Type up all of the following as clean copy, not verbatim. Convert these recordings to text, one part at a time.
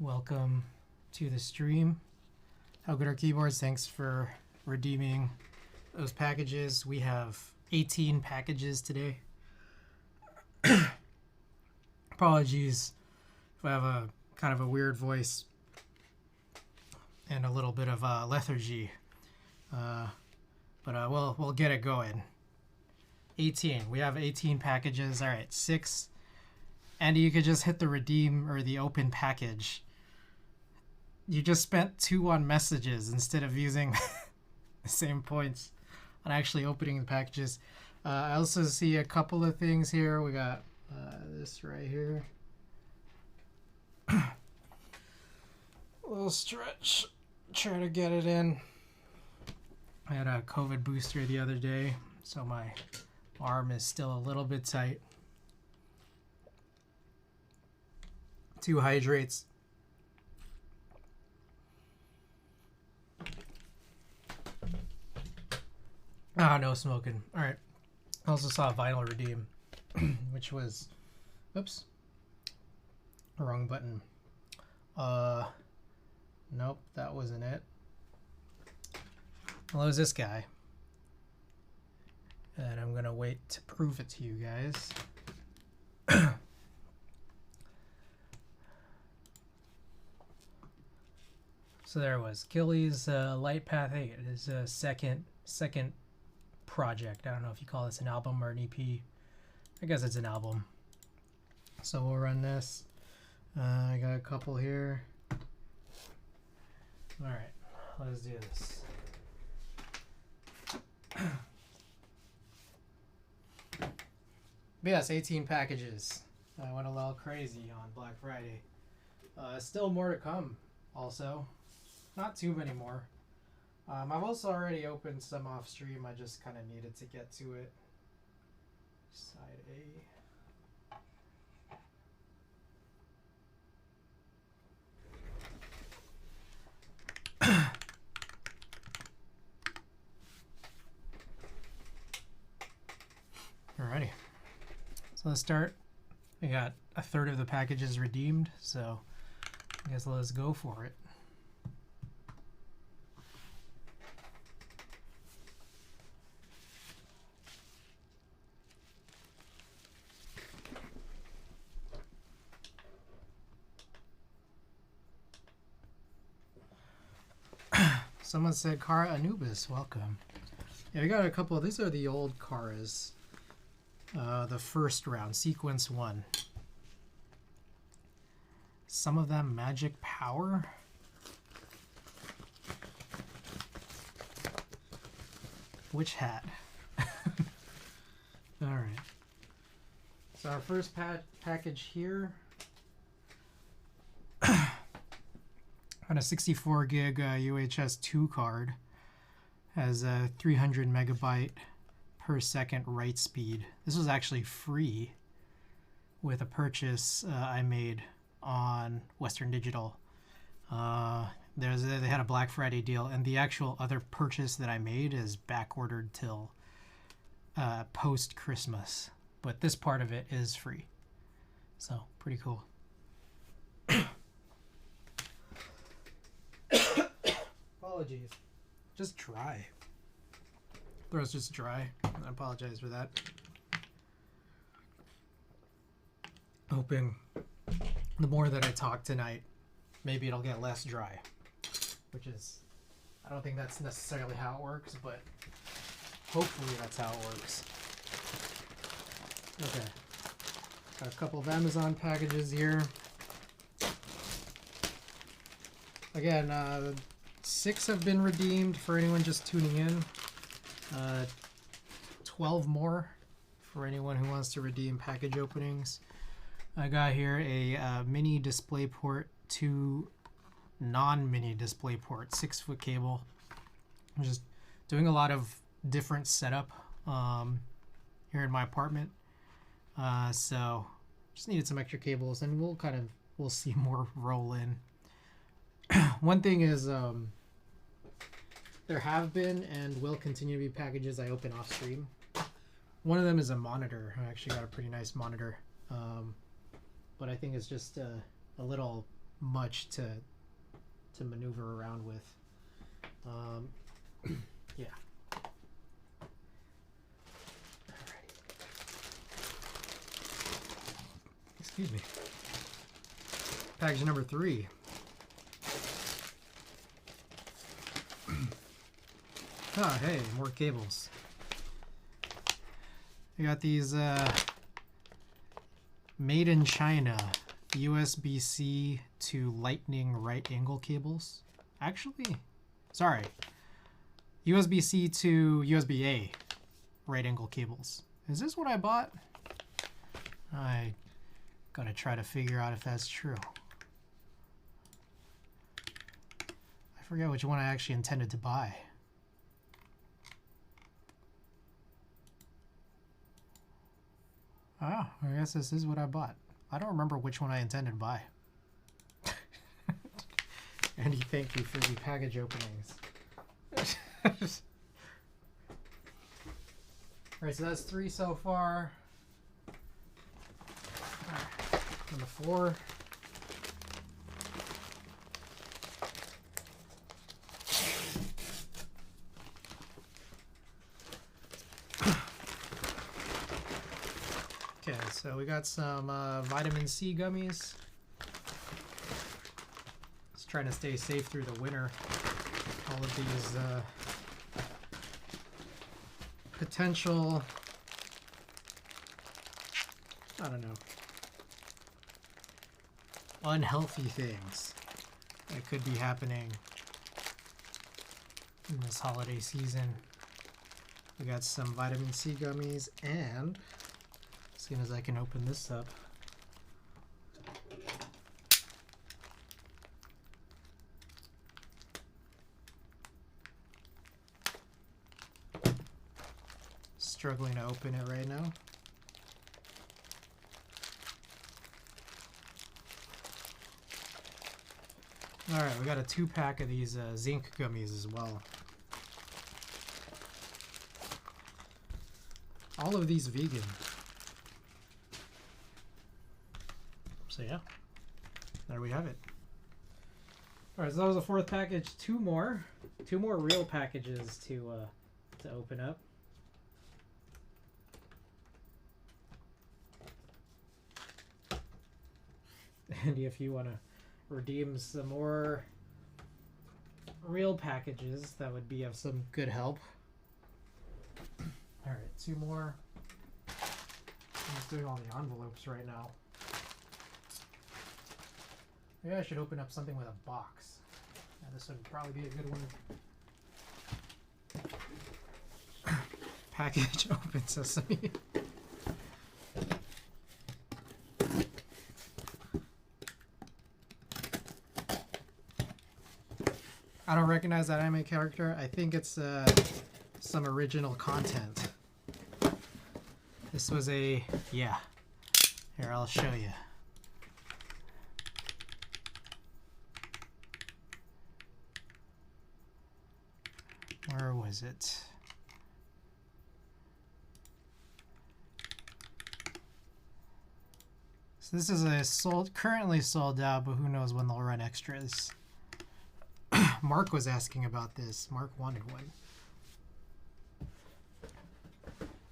Welcome to the stream. How good are keyboards? Thanks for redeeming those packages. We have 18 packages today. Apologies if I have a kind of a weird voice and a little bit of lethargy, but we'll get it going. 18. We have 18 packages. All right, 6. Andy, you could just hit the redeem or the open package. You just spent 2 on messages instead of using the same points on actually opening the packages. I also see a couple of things here. We got this right here. A little stretch. Try to get it in. I had a COVID booster the other day, so my arm is still a little bit tight. 2 hydrates. Ah, no smoking. All right. I also saw a vinyl redeem, which was, oops, wrong button. Nope, that wasn't it. Well, it was this guy. And I'm gonna wait to prove it to you guys. So there it was. Gilly's Light Path 8 is a second project. I don't know if you call this an album or an EP. I guess it's an album. So we'll run this. I got a couple here. All right, let's do this. But yes, 18 packages. I went a little crazy on Black Friday. Still more to come also. Not too many more. I've also already opened some off stream. I just kind of needed to get to it. Side A. Alrighty. So let's start. We got a third of the packages redeemed, so I guess let's go for it. Someone said Kara Anubis, welcome. Yeah, we got a couple. These are the old Karas. The first round, sequence 1. Some of them magic power. Which hat? All right. So our first package here. On a 64 gig UHS 2 card, has a 300 megabyte per second write speed. This was actually free with a purchase I made on Western Digital. They had a Black Friday deal, and the actual other purchase that I made is back ordered till post Christmas, but this part of it is free, so pretty cool. Apologies. Just dry. Throat's just dry. I apologize for that. Hoping the more that I talk tonight, maybe it'll get less dry. Which is, I don't think that's necessarily how it works, but hopefully that's how it works. Okay. Got a couple of Amazon packages here. Again, 6 have been redeemed for anyone just tuning in. 12 more for anyone who wants to redeem package openings. I got here a mini DisplayPort to non-mini DisplayPort 6-foot cable. I'm just doing a lot of different setup here in my apartment. So just needed some extra cables, and we'll see more roll in. One thing is, there have been and will continue to be packages I open off stream. One of them is a monitor. I actually got a pretty nice monitor, but I think it's just a little much to maneuver around with. Yeah. Alrighty. Excuse me. Package number 3. Ah, hey, more cables. We got these made in China USB-C to Lightning right angle cables. Actually, sorry. USB-C to USB-A right angle cables. Is this what I bought? I gotta try to figure out if that's true. I forget which one I actually intended to buy. Oh, I guess this is what I bought. I don't remember which one I intended to buy. Andy, thank you for the package openings. Alright, so that's 3 so far. Number 4. Okay, so we got some vitamin C gummies. Just trying to stay safe through the winter. All of these potential, I don't know, unhealthy things that could be happening in this holiday season. We got some vitamin C gummies, and as soon as I can open this up, struggling to open it right now. Alright, we got a 2-pack of these zinc gummies as well. All of these vegan. So yeah, there we have it. Alright, so that was the 4th package. 2 more real packages to open up. Andy, if you want to redeem some more real packages, that would be of some good help. Alright, 2 more. I'm just doing all the envelopes right now. Maybe I should open up something with a box. Yeah, this would probably be a good one. Package open sesame. I don't recognize that anime character. I think it's some original content. This was a, yeah. Here, I'll show you. Where was it? So this is a currently sold out, but who knows when they'll run extras. Mark was asking about this. Mark wanted one.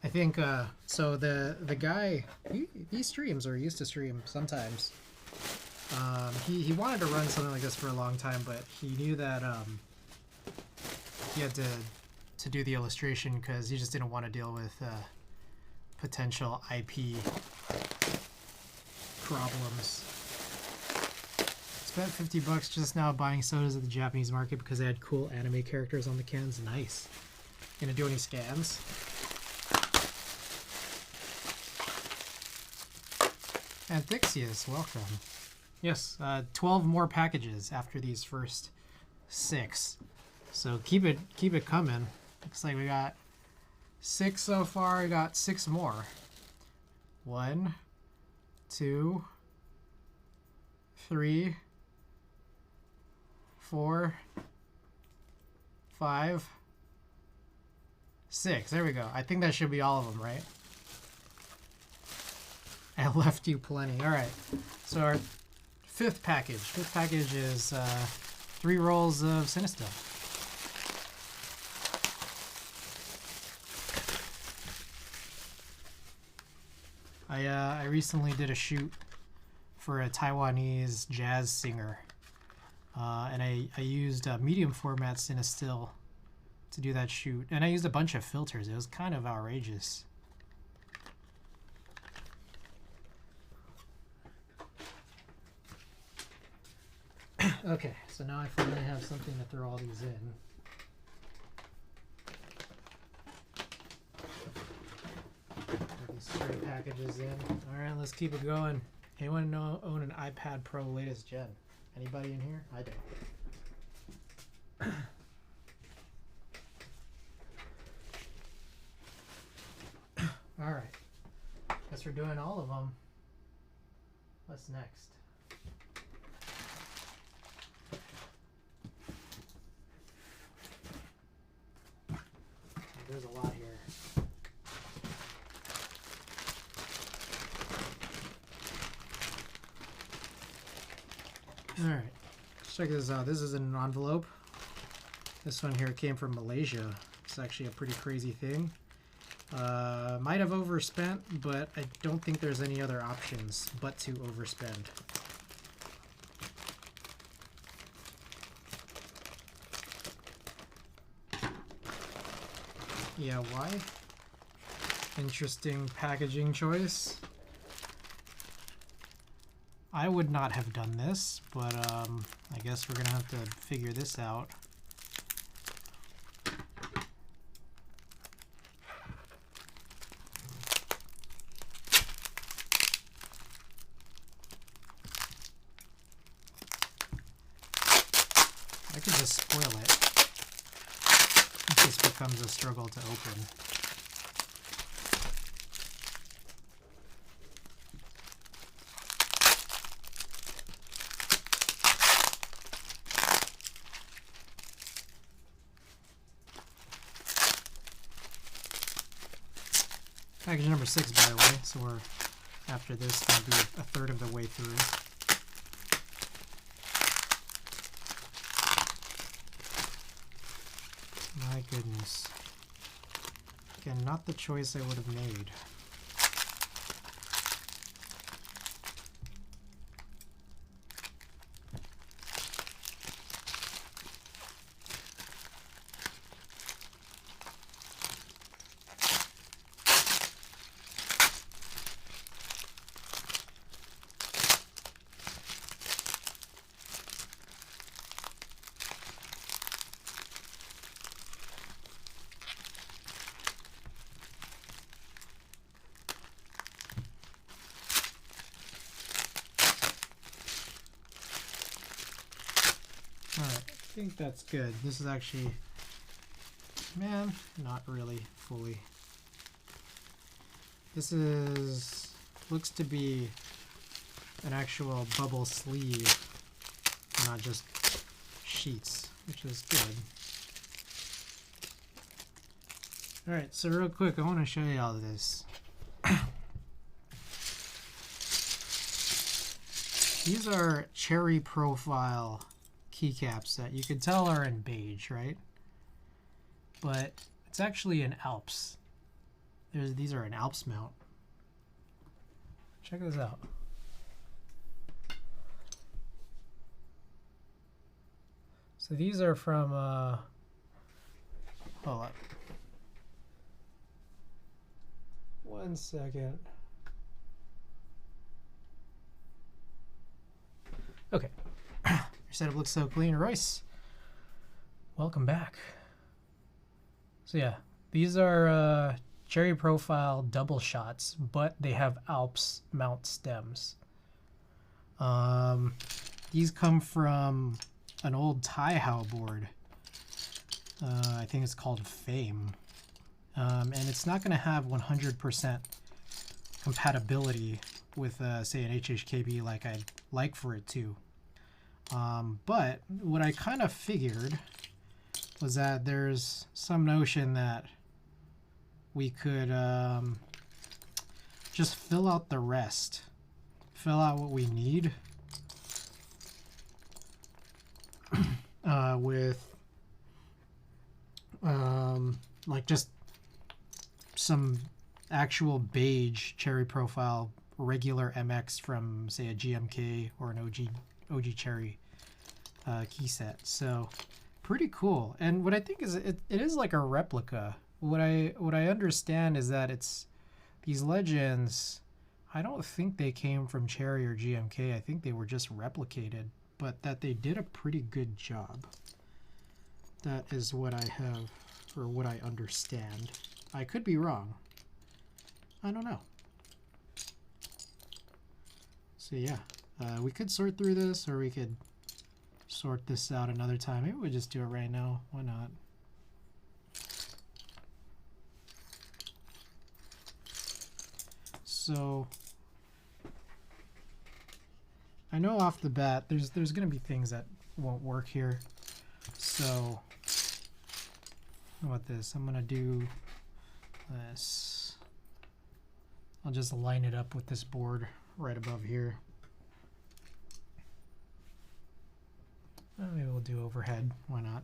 I think so. The guy he streams, or used to stream sometimes. He wanted to run something like this for a long time, but he knew that he had to do the illustration because he just didn't want to deal with potential IP problems. Spent $50 just now buying sodas at the Japanese market because they had cool anime characters on the cans. Nice. Gonna do any scans? Anthixius, welcome. Yes, 12 more packages after these first 6. So keep it coming. Looks like we got 6 so far. We got 6 more. 1, 2, 3, 4, 5, 6. There we go. I think that should be all of them, right? I left you plenty. All right. So our fifth package. Fifth package is 3 rolls of Cinestil. I recently did a shoot for a Taiwanese jazz singer, and I used medium format Cinestil to do that shoot, and I used a bunch of filters. It was kind of outrageous. Okay, so now I finally have something to throw all these in. Put these straight packages in. All right, let's keep it going. Anyone own an iPad Pro latest gen? Anybody in here? I don't. All right, guess we're doing all of them. What's next? There's a lot here. All right, let's check this out. This is an envelope. This one here came from Malaysia. It's actually a pretty crazy thing. Might have overspent, but I don't think there's any other options but to overspend. Yeah, why? Interesting packaging choice. I would not have done this, but I guess we're gonna have to figure this out. I could just spoil it. This becomes a struggle to open. Package number 6, by the way, so we're, after this, going to be a third of the way through. My goodness. Again, not the choice I would have made. Alright, I think that's good. This is actually, man, not really fully. This is, looks to be an actual bubble sleeve, not just sheets, which is good. Alright, so real quick, I want to show you all this. These are cherry profile keycaps that you could tell are in beige, right? But it's actually an Alps. These are an Alps mount. Check this out. So these are from, hold on. 1 second. Okay. Your setup looks so clean, Royce. Welcome back. So yeah, these are cherry profile double shots, but they have Alps mount stems. These come from an old Taihao board. I think it's called Fame. And it's not going to have 100% compatibility with, say, an HHKB like I'd like for it to. But what I kind of figured was that there's some notion that we could just fill out the rest. Fill out what we need like just some actual beige cherry profile regular MX from say a GMK or an OG cherry key set. So pretty cool. And what I think is it is like a replica. What I understand is that it's these legends, I don't think they came from Cherry or GMK. I think they were just replicated, but that they did a pretty good job. That is what I have, or what I understand. I could be wrong. I don't know. So yeah, we could sort through this, or we could sort this out another time. Maybe we'll just do it right now. Why not? So I know off the bat there's going to be things that won't work here. So how about this? I'm going to do this. I'll just line it up with this board right above here. Maybe we'll do overhead. Why not?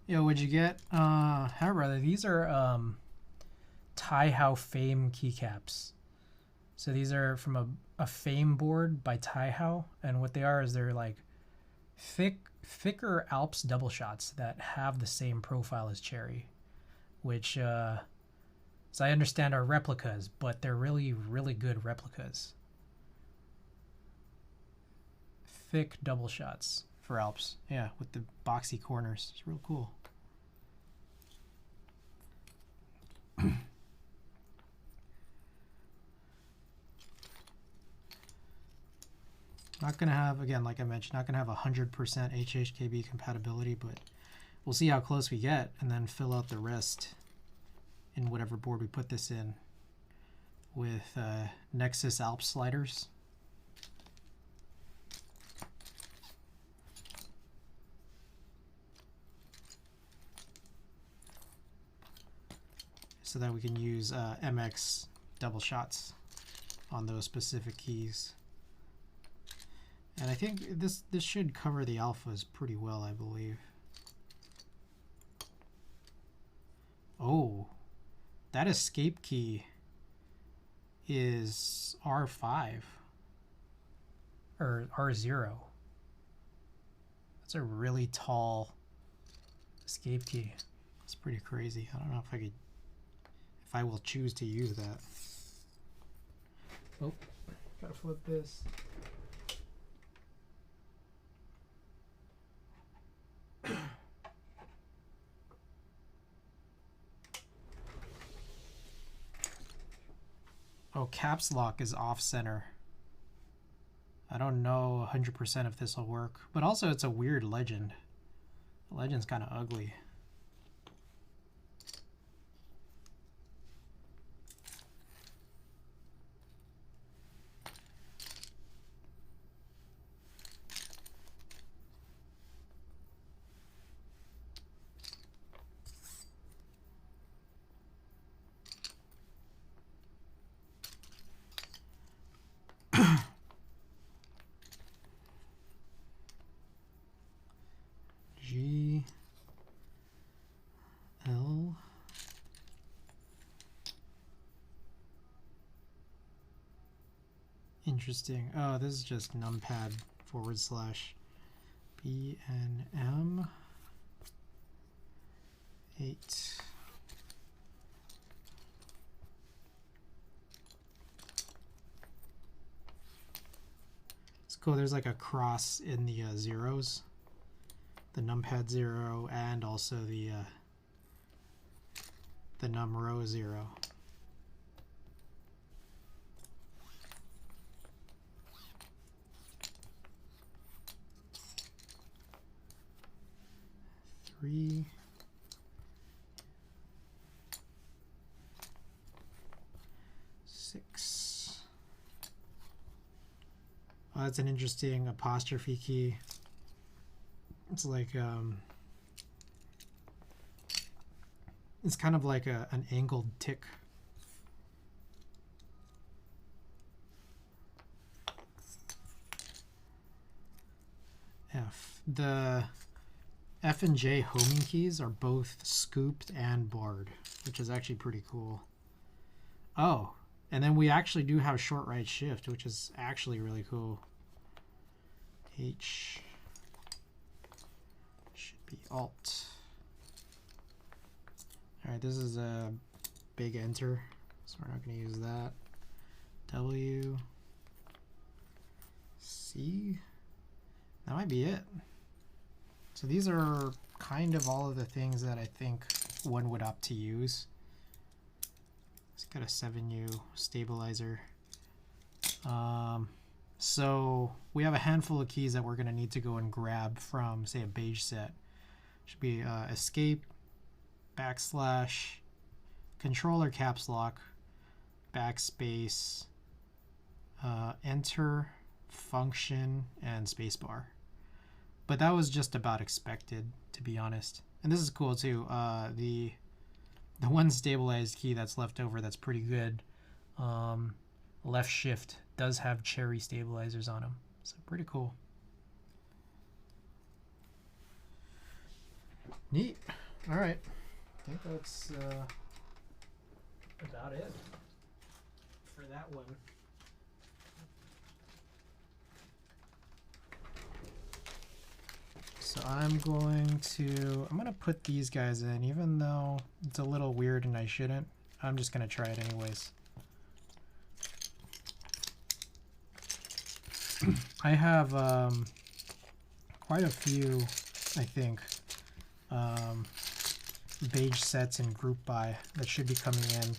Yo, what'd you get? How brother? These are Taihao Fame keycaps. So these are from a Fame board by Taihao, and what they are is they're like thicker Alps double shots that have the same profile as Cherry, which as I understand are replicas, but they're really, really good replicas. Thick double shots for Alps. Yeah, with the boxy corners. It's real cool. Not going to have, again, like I mentioned, not going to have 100% HHKB compatibility, but we'll see how close we get and then fill out the rest in whatever board we put this in with Nexus Alp sliders. So that we can use MX double shots on those specific keys. And I think this should cover the alphas pretty well, I believe. Oh, that escape key is R5 or R0. That's a really tall escape key. It's pretty crazy. I don't know if I will choose to use that. Oh, gotta flip this. Oh, caps lock is off center. I don't know 100% if this will work, but also it's a weird legend. The legend's kind of ugly. Interesting. Oh, this is just numpad / BNM 8. It's cool. There's like a cross in the zeros, the numpad 0 and also the num row 0. Three. Six. Oh, that's an interesting apostrophe key. It's like it's kind of like an angled tick. the F and J homing keys are both scooped and barred, which is actually pretty cool. Oh, and then we actually do have short right shift, which is actually really cool. H should be Alt. All right, this is a big enter, so we're not going to use that. W, C, that might be it. So these are kind of all of the things that I think one would opt to use. It's got a 7U stabilizer. So we have a handful of keys that we're going to need to go and grab from, say, a beige set. Should be escape, backslash, controller caps lock, backspace, enter, function, and spacebar. But that was just about expected, to be honest. And this is cool too. The one stabilized key that's left over that's pretty good, left shift, does have cherry stabilizers on them. So pretty cool. Neat. All right. I think that's about it for that one. So I'm going to put these guys in, even though it's a little weird and I shouldn't. I'm just going to try it anyways. I have quite a few, I think, beige sets in group buy that should be coming in,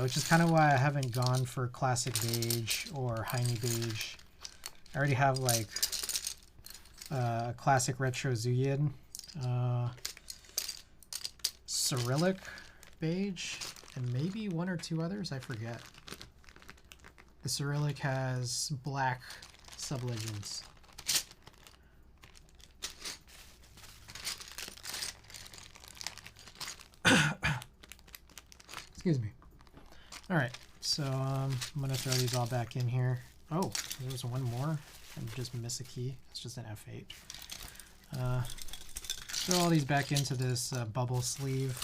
which is kind of why I haven't gone for classic beige or Heine beige. I already have like a classic retro Zuyid, Cyrillic beige, and maybe one or two others, I forget. The Cyrillic has black sublegends. Excuse me. All right, so I'm gonna throw these all back in here. Oh, there's one more. I just miss a key. It's just an F8. Throw all these back into this bubble sleeve.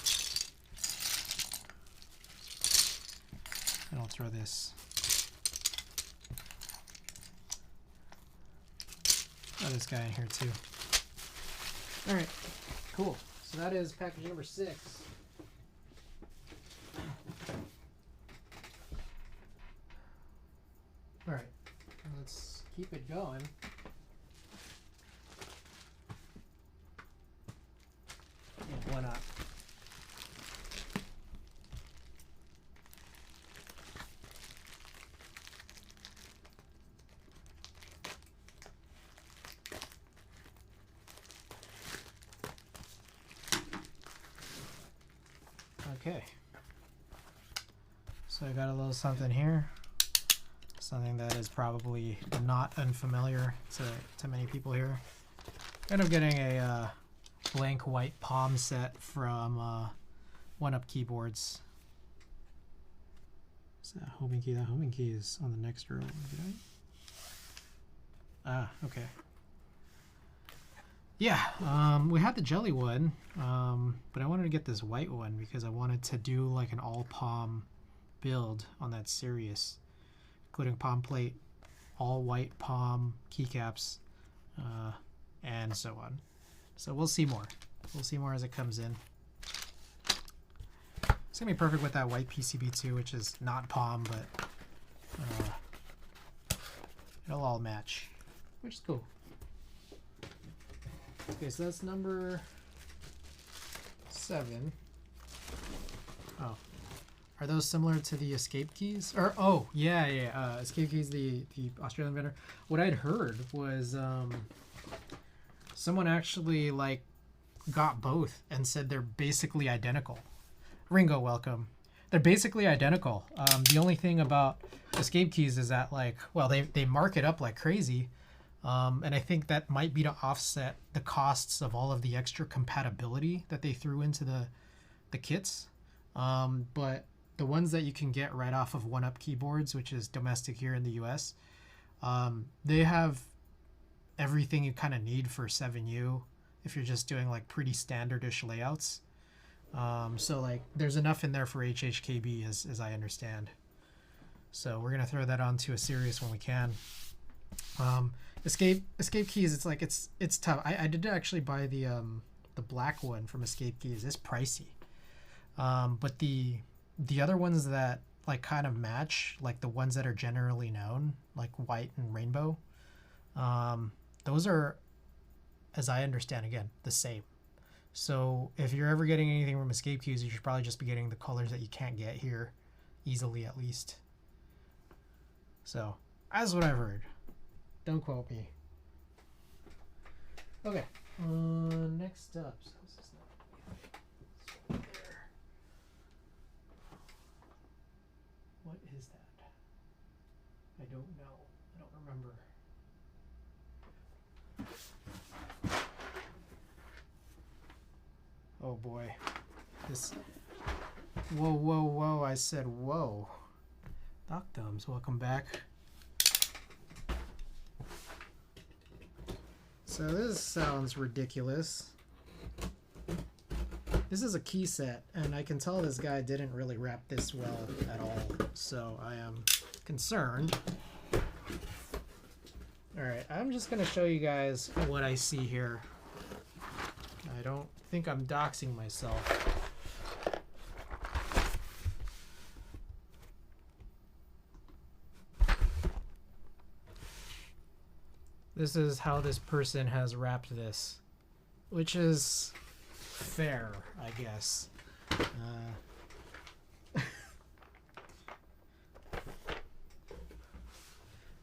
And I'll throw this. Throw this guy in here too. All right, cool. So that is package number 6. All right, let's keep it going. And one up. Okay, so I got a little something here, something that is probably not unfamiliar to many people here. End up getting a blank white palm set from One Up Keyboards. Is that homing key? That homing key is on the next row. Ah, okay. Yeah, we had the jelly one, but I wanted to get this white one because I wanted to do like an all palm build on that Sirius, including palm plate, all white palm keycaps, and so on. So we'll see more. We'll see more as it comes in. It's gonna be perfect with that white PCB too, which is not palm, but it'll all match, which is cool. Okay, so that's number 7. Oh, are those similar to the escape keys? Or oh yeah, escape keys, the Australian vendor. What I'd heard was someone actually like got both and said they're basically identical. Ringo, welcome. They're basically identical. The only thing about escape keys is that like, well, they mark it up like crazy. And I think that might be to offset the costs of all of the extra compatibility that they threw into the kits. But the ones that you can get right off of One Up Keyboards, which is domestic here in the US, they have everything you kind of need for 7U if you're just doing like pretty standardish layouts. So like there's enough in there for HHKB as I understand. So we're gonna throw that onto a series when we can. Escape keys, it's like it's tough. I did actually buy the black one from Escape Keys. It's pricey. But the other ones that like kind of match, like the ones that are generally known, like white and rainbow, those are, as I understand, again, the same. So if you're ever getting anything from Escape Keys, you should probably just be getting the colors that you can't get here easily, at least. So that's what I've heard. Don't quote me. Okay. Next up. So this is not there. What is that? I don't know. I don't remember. Oh boy. This. Whoa, whoa, whoa. I said whoa. Doc Thumbs, welcome back. So this sounds ridiculous. This is a key set, and I can tell this guy didn't really wrap this well at all, so I am concerned. Alright, I'm just going to show you guys what I see here. I don't think I'm doxing myself. This is how this person has wrapped this, which is fair, I guess.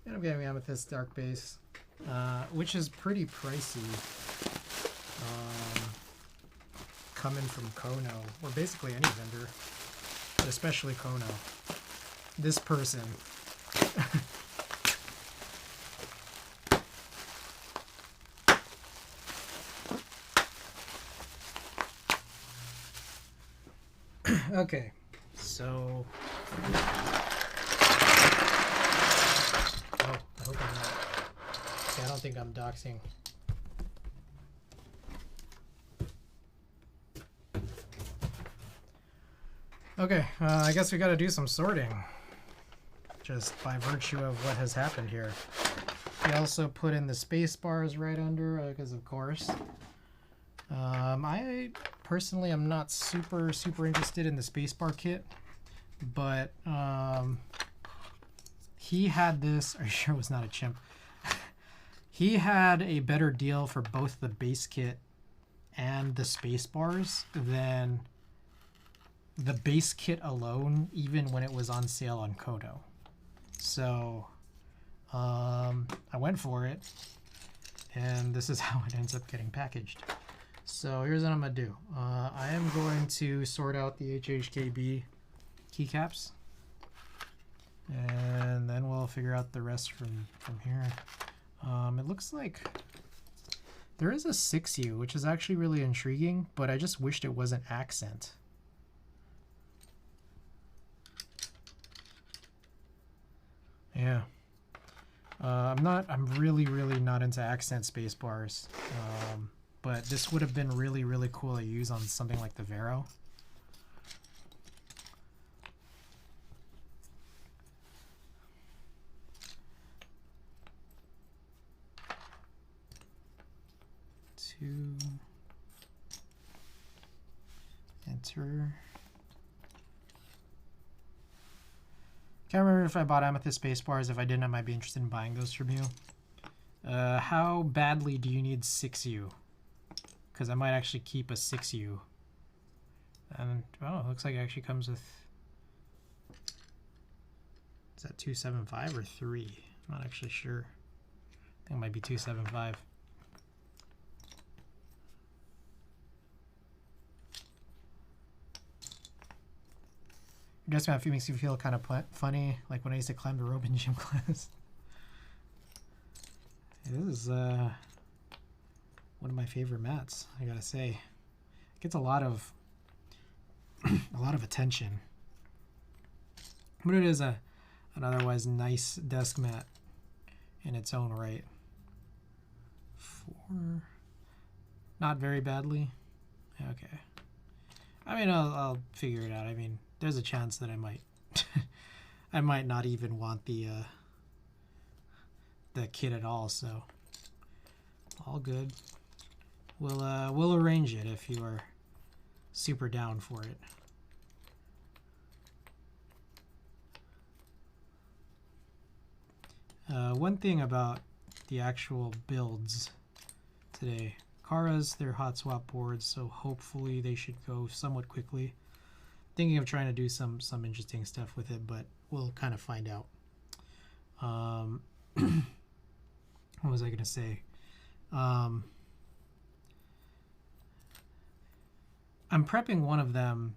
And I'm getting Amethyst Dark Base, which is pretty pricey, coming from Kono, or basically any vendor, but especially Kono. This person. Okay, so I hope I'm not. Okay, I don't think I'm doxing. Okay, I guess we got to do some sorting, just by virtue of what has happened here. We also put in the space bars right under, because of course. I personally am not super interested in the spacebar kit, but he had this. Are you sure it was not a chimp? He had a better deal for both the base kit and the space-bars than the base kit alone, even when it was on sale on Kodo. So I went for it, and this is how it ends up getting packaged. So here's what I'm going to do. I am going to sort out the HHKB keycaps, and then we'll figure out the rest from here. It looks like there is a 6U, which is actually really intriguing, but I just wished it wasn't accent. Yeah. I'm really not into accent space bars. But this would have been really cool to use on something like the Vero. To enter. Can't remember if I bought Amethyst space bars. If I didn't, I might be interested in buying those from you. How badly do you need 6U? Because I might actually keep a 6U. And, oh, it looks like it actually comes with... Is that 275 or 3? I'm not actually sure. I think it might be 275. Dressing outfit makes you feel kind of funny, like when I used to climb the rope in gym class. This is one of my favorite mats, I gotta say. It gets a lot of attention, but it is an otherwise nice desk mat in its own right. 4. Not very badly. Okay. I mean, I'll figure it out. I mean, there's a chance that I might I might not even want the kit at all, so all good. We'll arrange it if you are super down for it. One thing about the actual builds today, Karas, they're hot swap boards, so hopefully they should go somewhat quickly. Thinking of trying to do some interesting stuff with it, but we'll kind of find out. What was I gonna say? I'm prepping one of them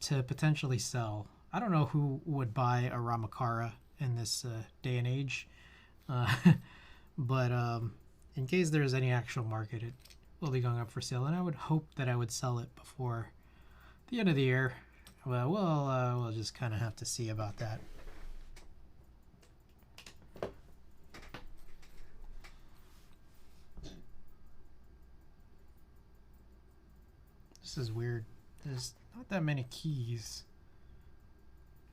to potentially sell. I don't know who would buy a RAMA Kara in this day and age, but in case there's any actual market, it will be going up for sale, and I would hope that I would sell it before the end of the year. Well, we'll just kind of have to see about that. This is weird. There's not that many keys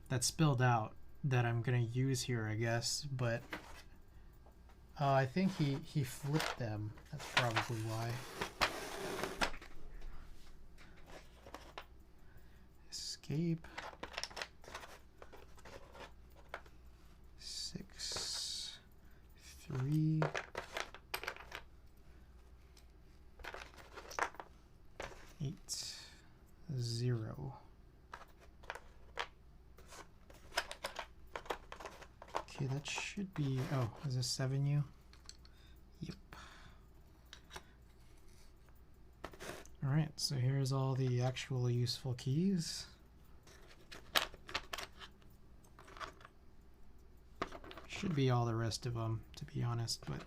that spilled out that I'm gonna use here, I guess, but I think he flipped them. That's probably why. Escape. 6, 3. 8, 0. Okay, that should be, oh, is this 7U? Yep. All right, so here's all the actual useful keys. Should be all the rest of them, to be honest, but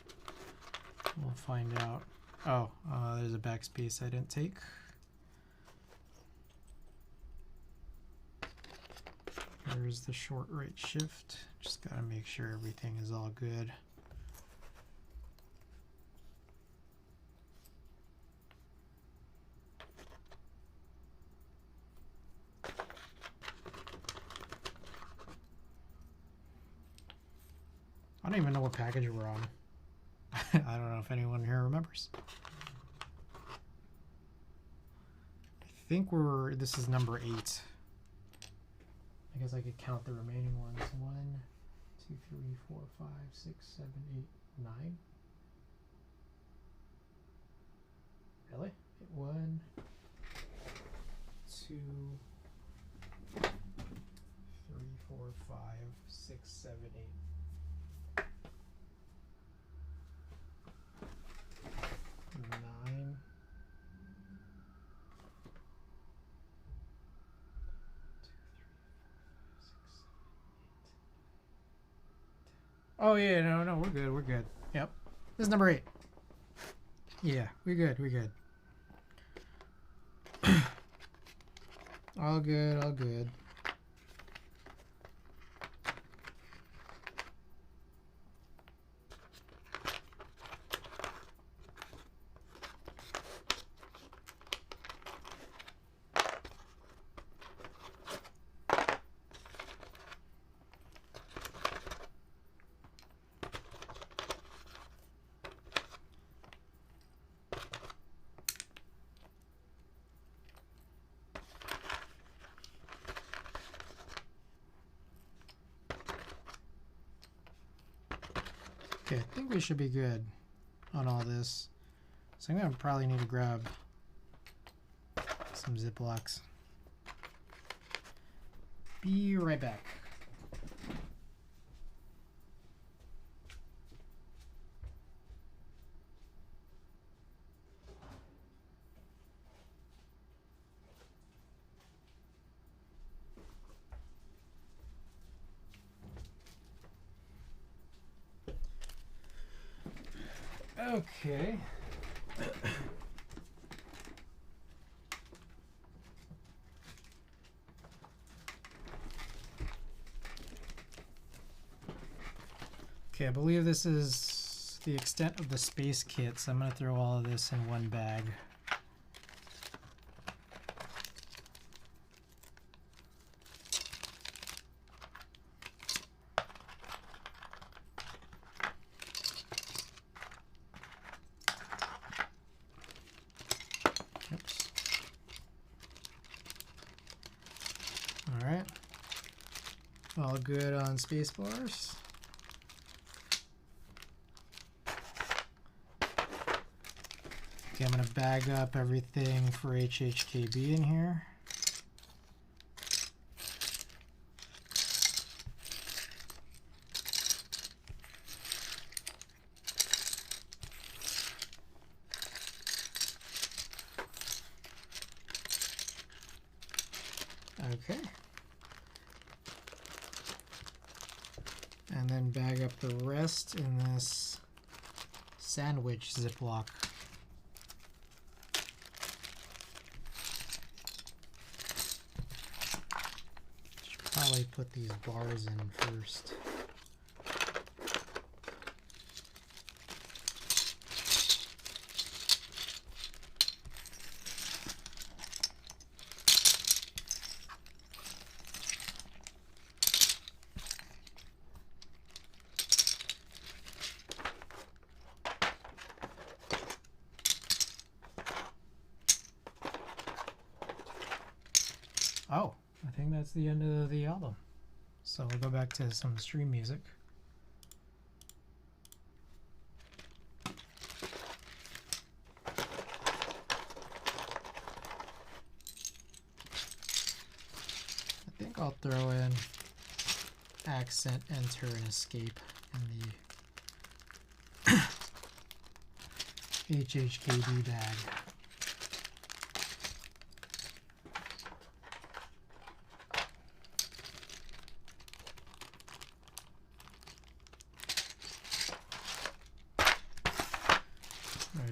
we'll find out. Oh, there's a backspace I didn't take. Here's the short right shift. Just gotta make sure everything is all good. I don't even know what package we're on. I don't know if anyone here remembers. I think this is number 8. I guess I could count the remaining ones. 1, 2, 3, 4, 5, 6, 7, 8, 9. Really? 1, 2, 3, 4, 5, 6, 7, 8. 9. Oh yeah, no, we're good, we're good. Yep. This is number 8. Yeah, we're good, we're good. All good, all good. Okay, I think we should be good on all this. So I'm gonna probably need to grab some Ziplocs. Be right back. Okay. Okay, I believe this is the extent of the space kit, so I'm going to throw all of this in one bag. Oops. All right. All good on space bars. Okay, I'm going to bag up everything for HHKB in here. Okay. And then bag up the rest in this sandwich Ziploc. Should probably put these bars in first. Oh, I think that's the end of the album. So we'll go back to some stream music. I think I'll throw in accent, enter, and escape in the HHKB bag.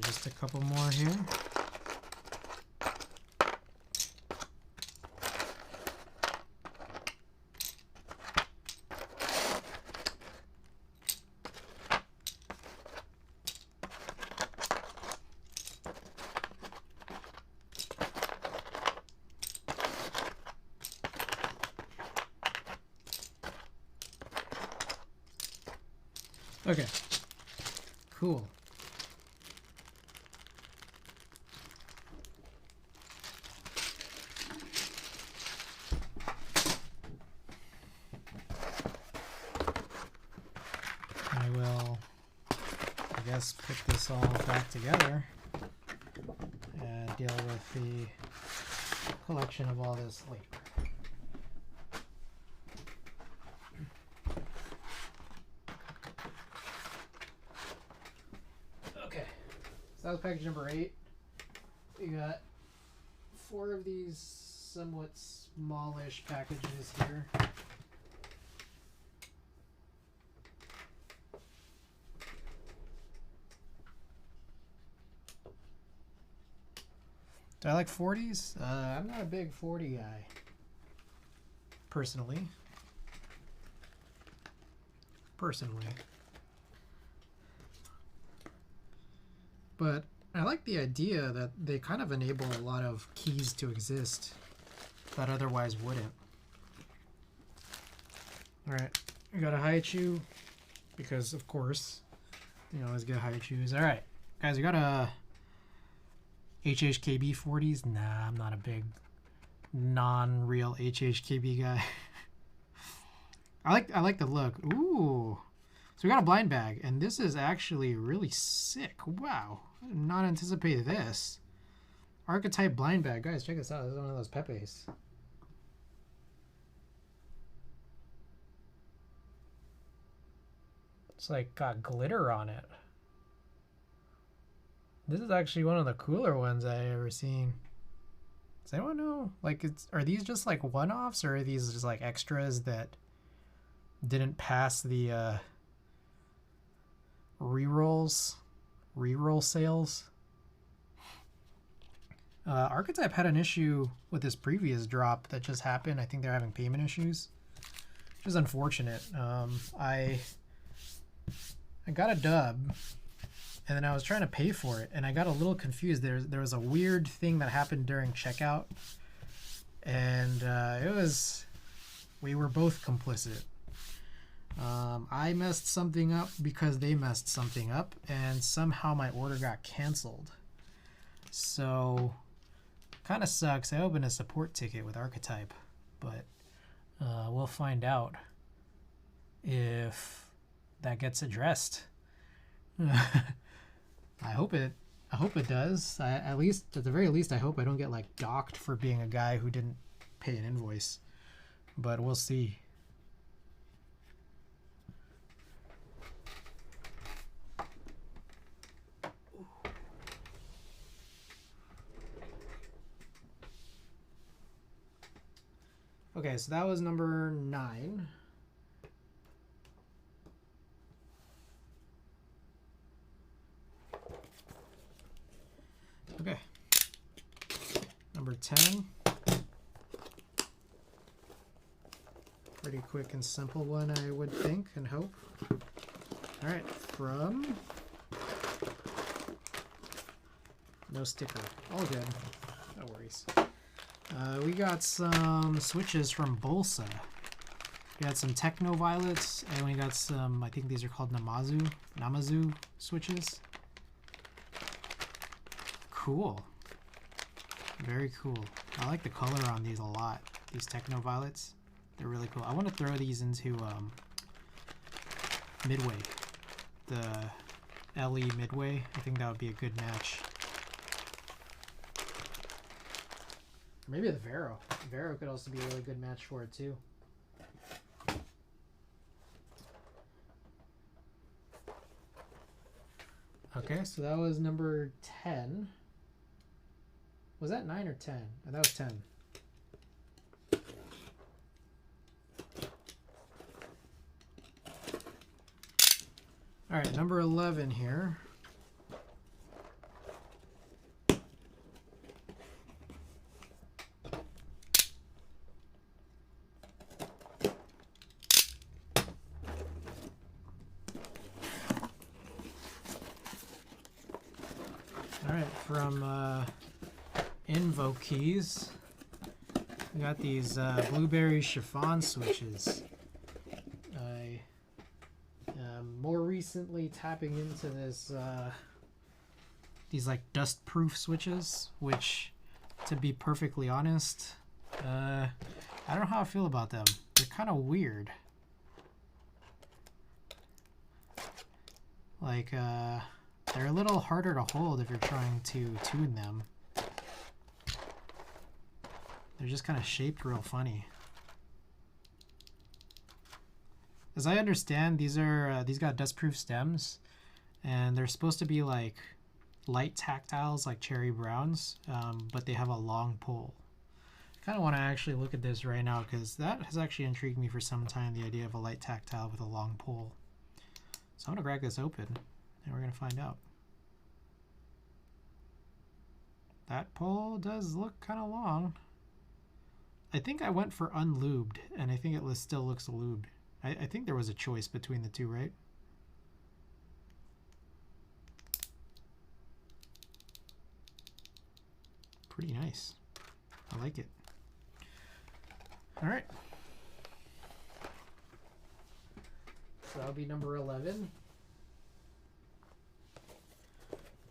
Just a couple more here. Okay, cool. I will, I guess, put this all back together and deal with the collection of all this later. Okay, so that was package number 8. We got 4 of these somewhat smallish packages here. Do I like 40s? I'm not a big 40 guy, personally. But I like the idea that they kind of enable a lot of keys to exist that otherwise wouldn't. Alright, we got a Haichu, because of course, you always get Haichus. Alright, guys, we got a HHKB 40s? Nah, I'm not a big non-real HHKB guy. I like the look. Ooh. So we got a blind bag, and this is actually really sick. Wow. I did not anticipate this. Archetype blind bag. Guys, check this out. This is one of those Pepes. It's like got glitter on it. This is actually one of the cooler ones I ever seen. Does anyone know? Like, are these just like one-offs, or are these just like extras that didn't pass the reroll sales? Archetype had an issue with this previous drop that just happened. I think they're having payment issues, which is unfortunate. I got a dub and then I was trying to pay for it, and I got a little confused. There was a weird thing that happened during checkout, and we were both complicit. I messed something up because they messed something up, and somehow my order got canceled. So, kind of sucks. I opened a support ticket with Archetype, but we'll find out if that gets addressed. I hope it does. At the very least, I hope I don't get like docked for being a guy who didn't pay an invoice. But we'll see. Okay, so that was number 9. Okay. Number 10. Pretty quick and simple one, I would think and hope. All right, from... No sticker. All good. No worries. We got some switches from Bolsa. We got some Techno Violets, and we got some, I think these are called Namazu switches. Cool. Very cool. I like the color on these a lot. These Techno Violets. They're really cool. I want to throw these into Midway. The LE Midway. I think that would be a good match. Maybe the Vero. Vero could also be a really good match for it too. Okay, so that was number 10. Was that 9 or 10? Oh, that was 10. All right, number 11 here. All right, from Invokeys, we got these blueberry chiffon switches. I am more recently tapping into this these like dust-proof switches, which, to be perfectly honest, I don't know how I feel about them. They're kind of weird. Like, they're a little harder to hold if you're trying to tune them. They're just kind of shaped real funny. As I understand, these got dust-proof stems, and they're supposed to be like light tactiles, like cherry browns, but they have a long pole. I kind of want to actually look at this right now because that has actually intrigued me for some time, the idea of a light tactile with a long pole. So I'm gonna crack this open, and we're gonna find out. That pole does look kind of long. I think I went for unlubed, and I think it still looks lubed. I think there was a choice between the two, right? Pretty nice. I like it. All right. So that'll be number 11.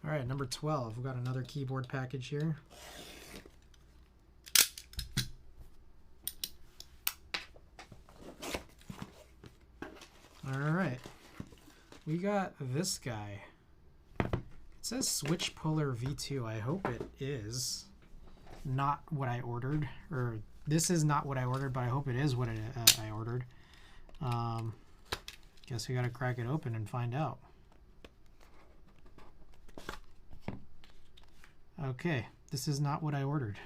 All right, number 12. We've got another keyboard package here. All right, we got this guy. It says Switch Puller V2. I hope it is not what I ordered, or this is not what I ordered, but I hope it is what I ordered. Guess we gotta crack it open and find out. Okay, this is not what I ordered.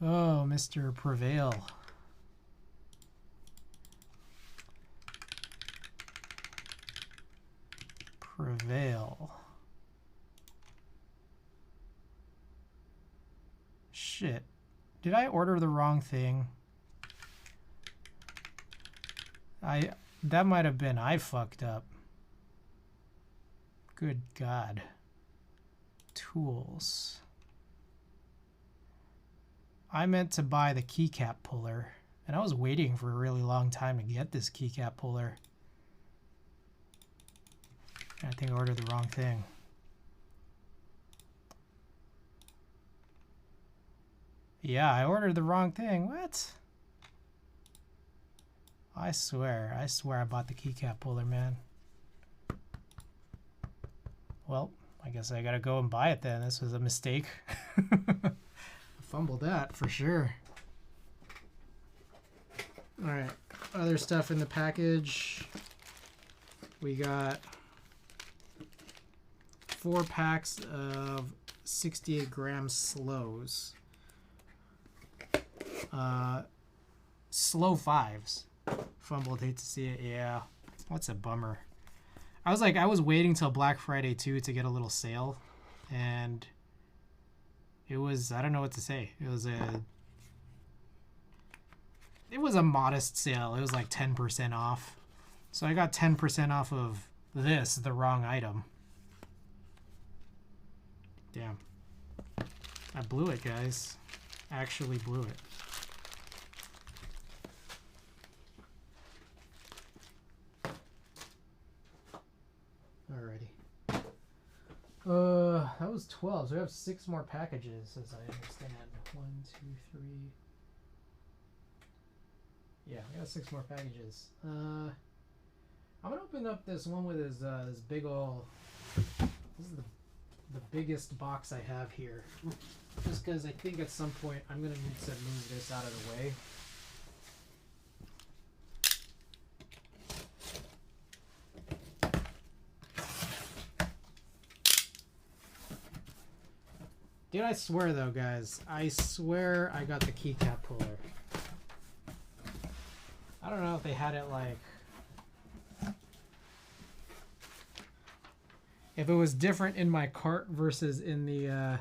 Oh, Mr. Prevail. Prevail. Shit. Did I order the wrong thing? That might have been I fucked up. Good God. Tools. I meant to buy the keycap puller, and I was waiting for a really long time to get this keycap puller. I think I ordered the wrong thing. Yeah, I ordered the wrong thing. What? I swear I bought the keycap puller, man. Well, I guess I gotta go and buy it then. This was a mistake. I fumbled that for sure. All right, other stuff in the package. We got 4 packs of 68 gram slows. Slow 5s. Fumbled, hate to see it. Yeah, what's a bummer. I was waiting till Black Friday too to get a little sale, and it was, I don't know what to say. It was a modest sale. It was like 10% off. So I got 10% off of this, the wrong item. Damn. I blew it, guys. Actually blew it. Alrighty. That was 12. So we have 6 more packages, as I understand. 1, 2, 3. Yeah, we got 6 more packages. I'm gonna open up this one with his this big ol'. This is the biggest box I have here, just because I think at some point I'm gonna need to move this out of the way. Dude, I swear though, guys, I swear I got the keycap puller. I don't know if they had it like, if it was different in my cart versus in the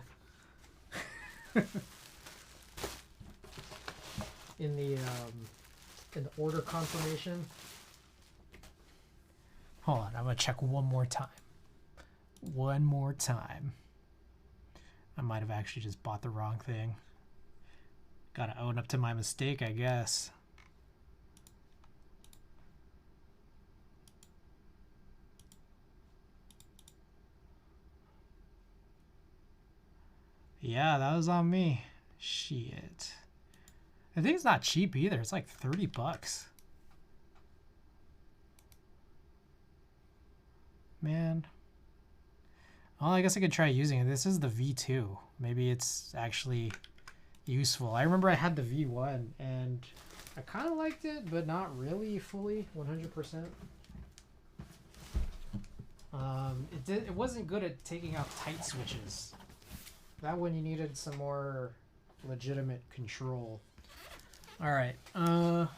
in the order confirmation. Hold on, I'm gonna check one more time. One more time. I might have actually just bought the wrong thing. Gotta own up to my mistake, I guess. Yeah, that was on me. Shit. I think it's not cheap either. It's like 30 bucks. Man. Well, I guess I could try using it. This is the V2. Maybe it's actually useful. I remember I had the V1 and I kind of liked it, but not really fully 100%. It wasn't good at taking out tight switches. That one you needed some more legitimate control. All right. I'm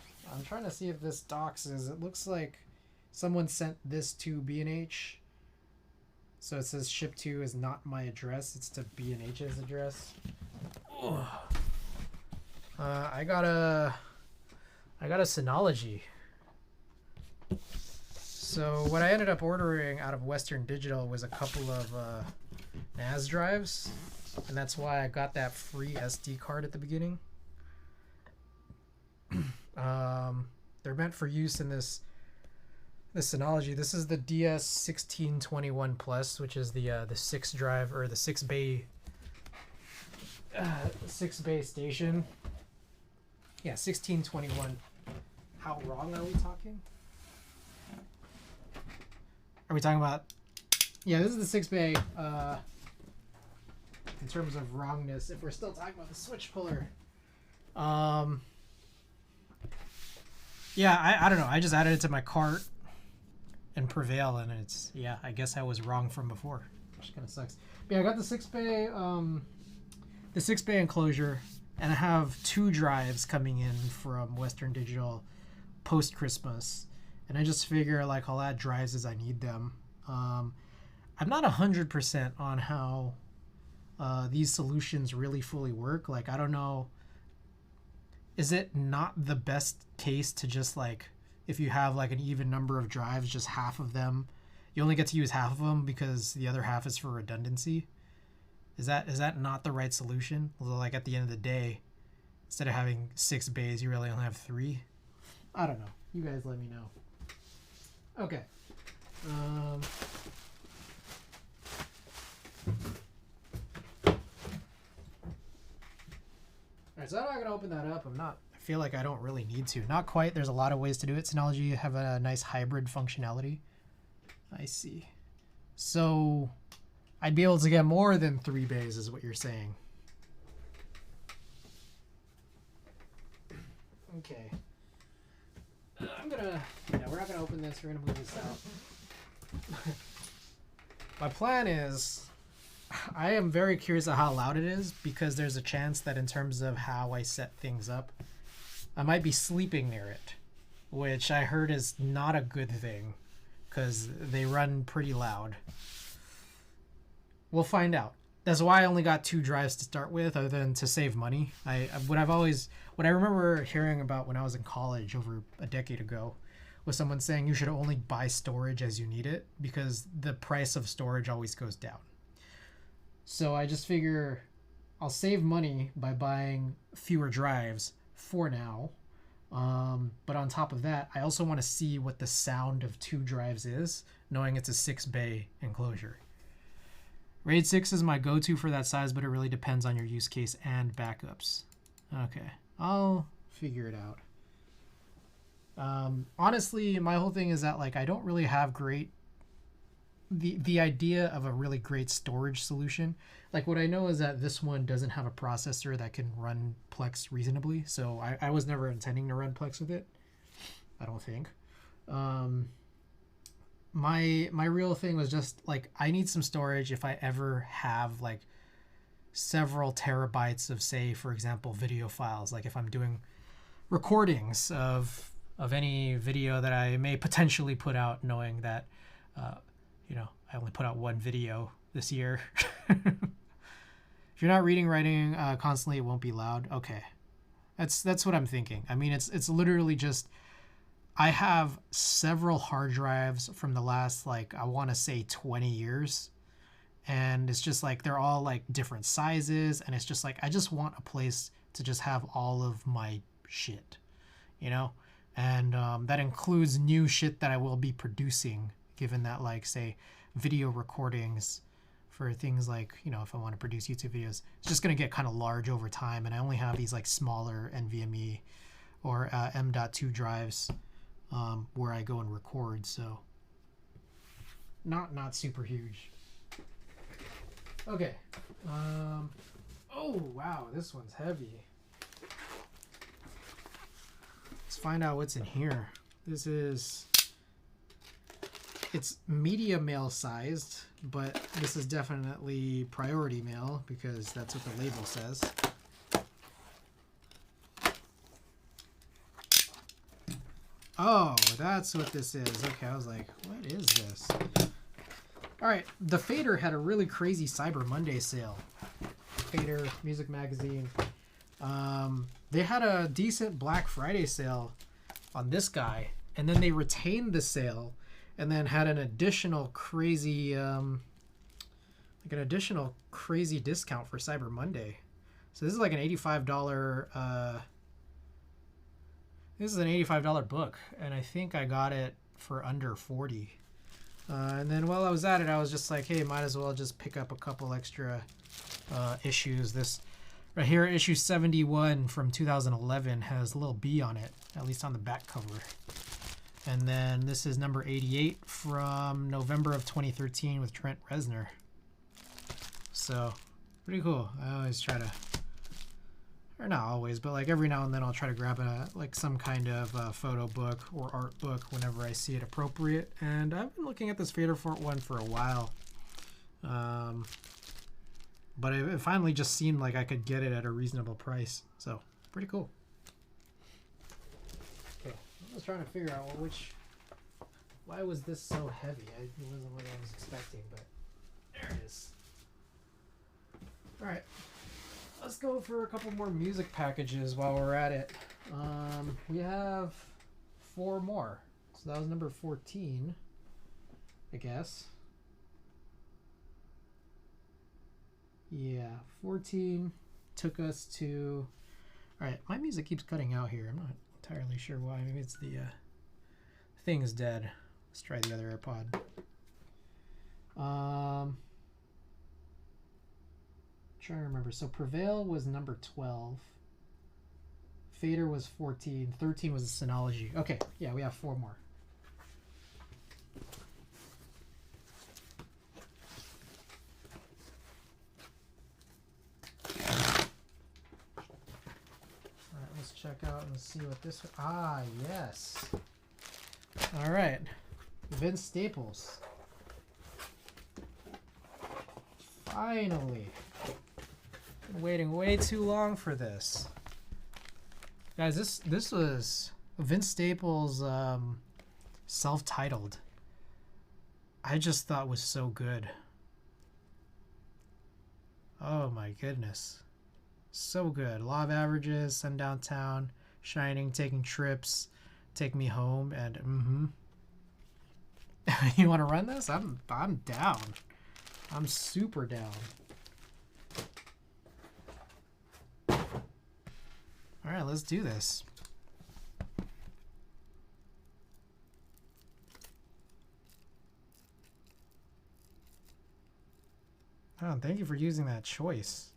trying to see if this doxes. It looks like someone sent this to B&H. So it says ship to is not my address. It's to B&H's address. I got a Synology. So what I ended up ordering out of Western Digital was a couple of NAS drives, and that's why I got that free SD card at the beginning. They're meant for use in this Synology. This is the DS1621 Plus, which is the 6 drive or the 6 bay station. Yeah, 1621. How wrong are we talking? Are we talking about? Yeah, this is the 6 bay. In terms of wrongness, if we're still talking about the switch puller. Yeah, I don't know. I just added it to my cart and Prevail, and it's, yeah, I guess I was wrong from before, which kind of sucks. But yeah, I got the 6 bay enclosure, and I have 2 drives coming in from Western Digital post Christmas, and I just figure like I'll add drives as I need them. I'm not 100% on how these solutions really fully work. Like, I don't know, is it not the best case to just like, if you have like an even number of drives, just half of them you only get to use half of them because the other half is for redundancy. Is that not the right solution? Like at the end of the day, instead of having 6 bays, you really only have 3. I don't know. You guys let me know. Okay. Alright, so I'm not gonna open that up. I feel like I don't really need to. Not quite. There's a lot of ways to do it. Synology have a nice hybrid functionality. I see. So I'd be able to get more than 3 bays is what you're saying. Okay. We're not gonna open this. We're gonna move this out. My plan is, I am very curious of how loud it is because there's a chance that in terms of how I set things up, I might be sleeping near it, which I heard is not a good thing because they run pretty loud. We'll find out. That's why I only got 2 drives to start with, other than to save money. What I remember hearing about when I was in college over a decade ago was someone saying you should only buy storage as you need it because the price of storage always goes down. So I just figure I'll save money by buying fewer drives for now. But on top of that, I also want to see what the sound of 2 drives is, knowing it's a 6-bay enclosure. RAID 6 is my go-to for that size, but it really depends on your use case and backups. Okay, I'll figure it out. Honestly, my whole thing is that like I don't really have the idea of a really great storage solution. Like what I know is that this one doesn't have a processor that can run Plex reasonably, so I was never intending to run Plex with it, I don't think. My real thing was just like I need some storage if I ever have like several terabytes of, say, for example, video files. Like if I'm doing recordings of any video that I may potentially put out, knowing that I only put out 1 video this year. If you're not reading, writing constantly, it won't be loud. Okay, that's what I'm thinking. I mean, it's literally just I have several hard drives from the last, like, I want to say 20 years. And it's just like, they're all like different sizes. And it's just like, I just want a place to just have all of my shit, And that includes new shit that I will be producing, given that, like, say, video recordings for things like, if I want to produce YouTube videos, it's just going to get kind of large over time. And I only have these like smaller NVMe or M.2 drives where I go and record. So not super huge. Okay. Oh, wow. This one's heavy. Let's find out what's in here. It's media mail sized, but this is definitely priority mail because that's what the label says. Oh, that's what this is. Okay, I was like, what is this? All right, the Fader had a really crazy Cyber Monday sale. Fader Music Magazine. They had a decent Black Friday sale on this guy, and then they retained the sale and then had an additional crazy discount for Cyber Monday. So this is like an $85 this is an $85 book, and I think I got it for under 40. And then while I was at it, I was just like, hey, might as well just pick up a couple extra issues. This right here, issue 71 from 2011, has a little B on it, at least on the back cover. And then this is number 88 from November of 2013 with Trent Reznor. So pretty cool. I always try to, or not always, but like every now and then I'll try to grab some kind of photo book or art book whenever I see it appropriate. And I've been looking at this Fader Fort one for a while. But it finally just seemed like I could get it at a reasonable price. So pretty cool. Okay, I was trying to figure out why was this so heavy? It wasn't what I was expecting, but there it is. All right. Let's go for a couple more music packages while we're at it. We have 4 more. So that was number 14. I guess. Yeah, 14 took us to... All right, my music keeps cutting out here. I'm not entirely sure why. Maybe it's the thing is dead. Let's try the other AirPod. Trying to remember. So Prevail was number 12. Fader was 14. 13 was the Synology. Okay, yeah, we have 4 more. Alright, let's check out and see what this... Ah, yes. Alright. Vince Staples. Finally. Been waiting way too long for this. Guys, this was Vince Staples self-titled. I just thought was so good. Oh my goodness. So good. Law of Averages, Sundown Town, Shining, Taking Trips, Take Me Home, and You want to run this? I'm down. I'm super down. All right, let's do this. Oh, thank you for using that choice.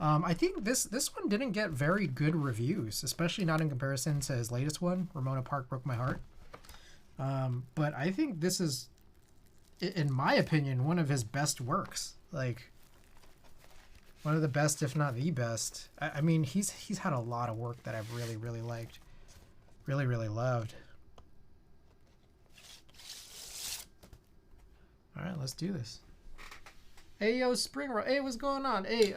I think this one didn't get very good reviews, especially not in comparison to his latest one, Ramona Park Broke My Heart. But I think this is, in my opinion, one of his best works. Like, one of the best, if not the best. I mean, he's had a lot of work that I've really, really liked. Really, really loved. All right, let's do this. Hey, yo, Spring Roll. Hey, what's going on? Hey,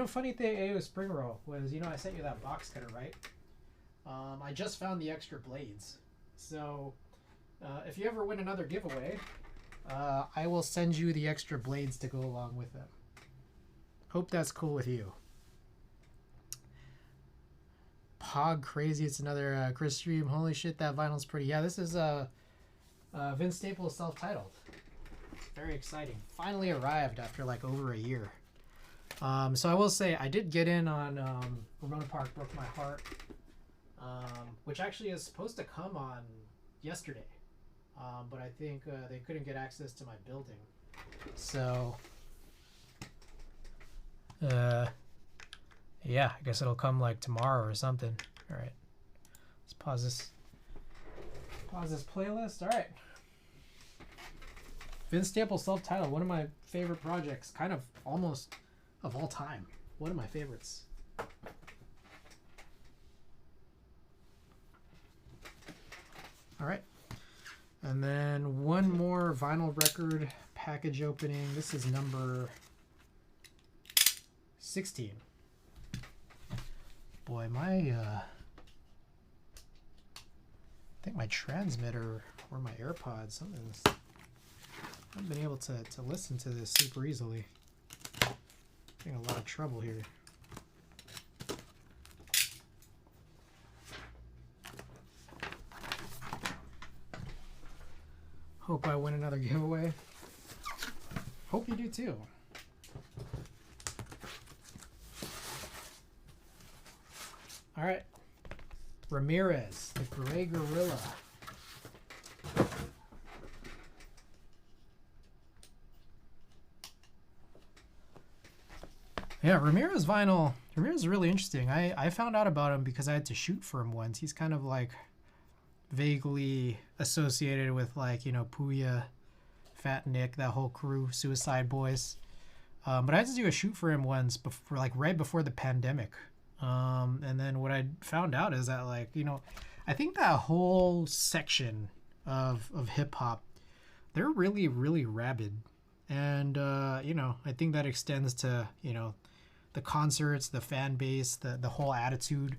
funny thing, hey, yo, Spring Roll, was, I sent you that box cutter, right? I just found the extra blades. So, if you ever win another giveaway, I will send you the extra blades to go along with them. Hope that's cool with you. Pog Crazy, it's another Chris stream. Holy shit, that vinyl's pretty. Yeah, this is Vince Staples self-titled. Very exciting. Finally arrived after like over a year. So I will say I did get in on Ramona Park Broke My Heart, which actually is supposed to come on yesterday, but I think they couldn't get access to my building. So yeah, I guess it'll come like tomorrow or something. All right, let's pause this playlist. All right. Vince Staples self-titled, one of my favorite projects, kind of almost of all time. One of my favorites. All right. And then one more vinyl record package opening. This is number 16. Boy, I think my transmitter or my AirPods, something's... I haven't been able to listen to this super easily. Having a lot of trouble here. Hope I win another giveaway. Hope you do too. All right. Ramirez, the Gray Gorilla. Yeah, Ramirez vinyl. Ramirez is really interesting. I found out about him because I had to shoot for him once. He's kind of like vaguely associated with like, Puya, Fat Nick, that whole crew, Suicide Boys. But I had to do a shoot for him once before, like right before the pandemic. And then what I found out is that like, I think that whole section of hip hop, they're really, really rabid. And, I think that extends to, the concerts, the fan base, the whole attitude,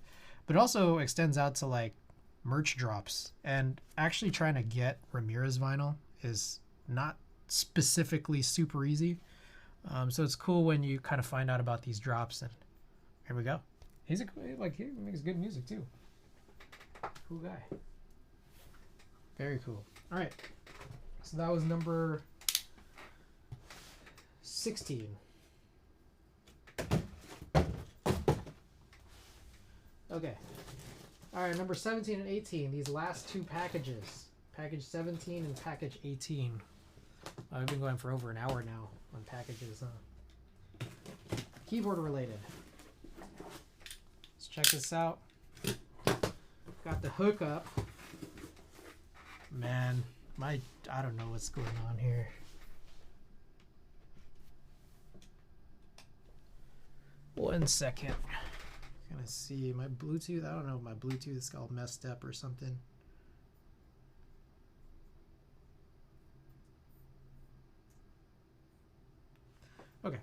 but also extends out to like merch drops. And actually trying to get Ramirez vinyl is not specifically super easy. So it's cool when you kind of find out about these drops, and here we go. He makes good music too. Cool guy. Very cool. All right. So that was number 16. Okay. All right, number 17 and 18. These last two packages. Package 17 and package 18. I've been going for over an hour now on packages. Keyboard related. Let's check this out. Got the hookup. Man, I don't know what's going on here. One second. Gonna see my Bluetooth. I don't know if my Bluetooth is all messed up or something. Okay.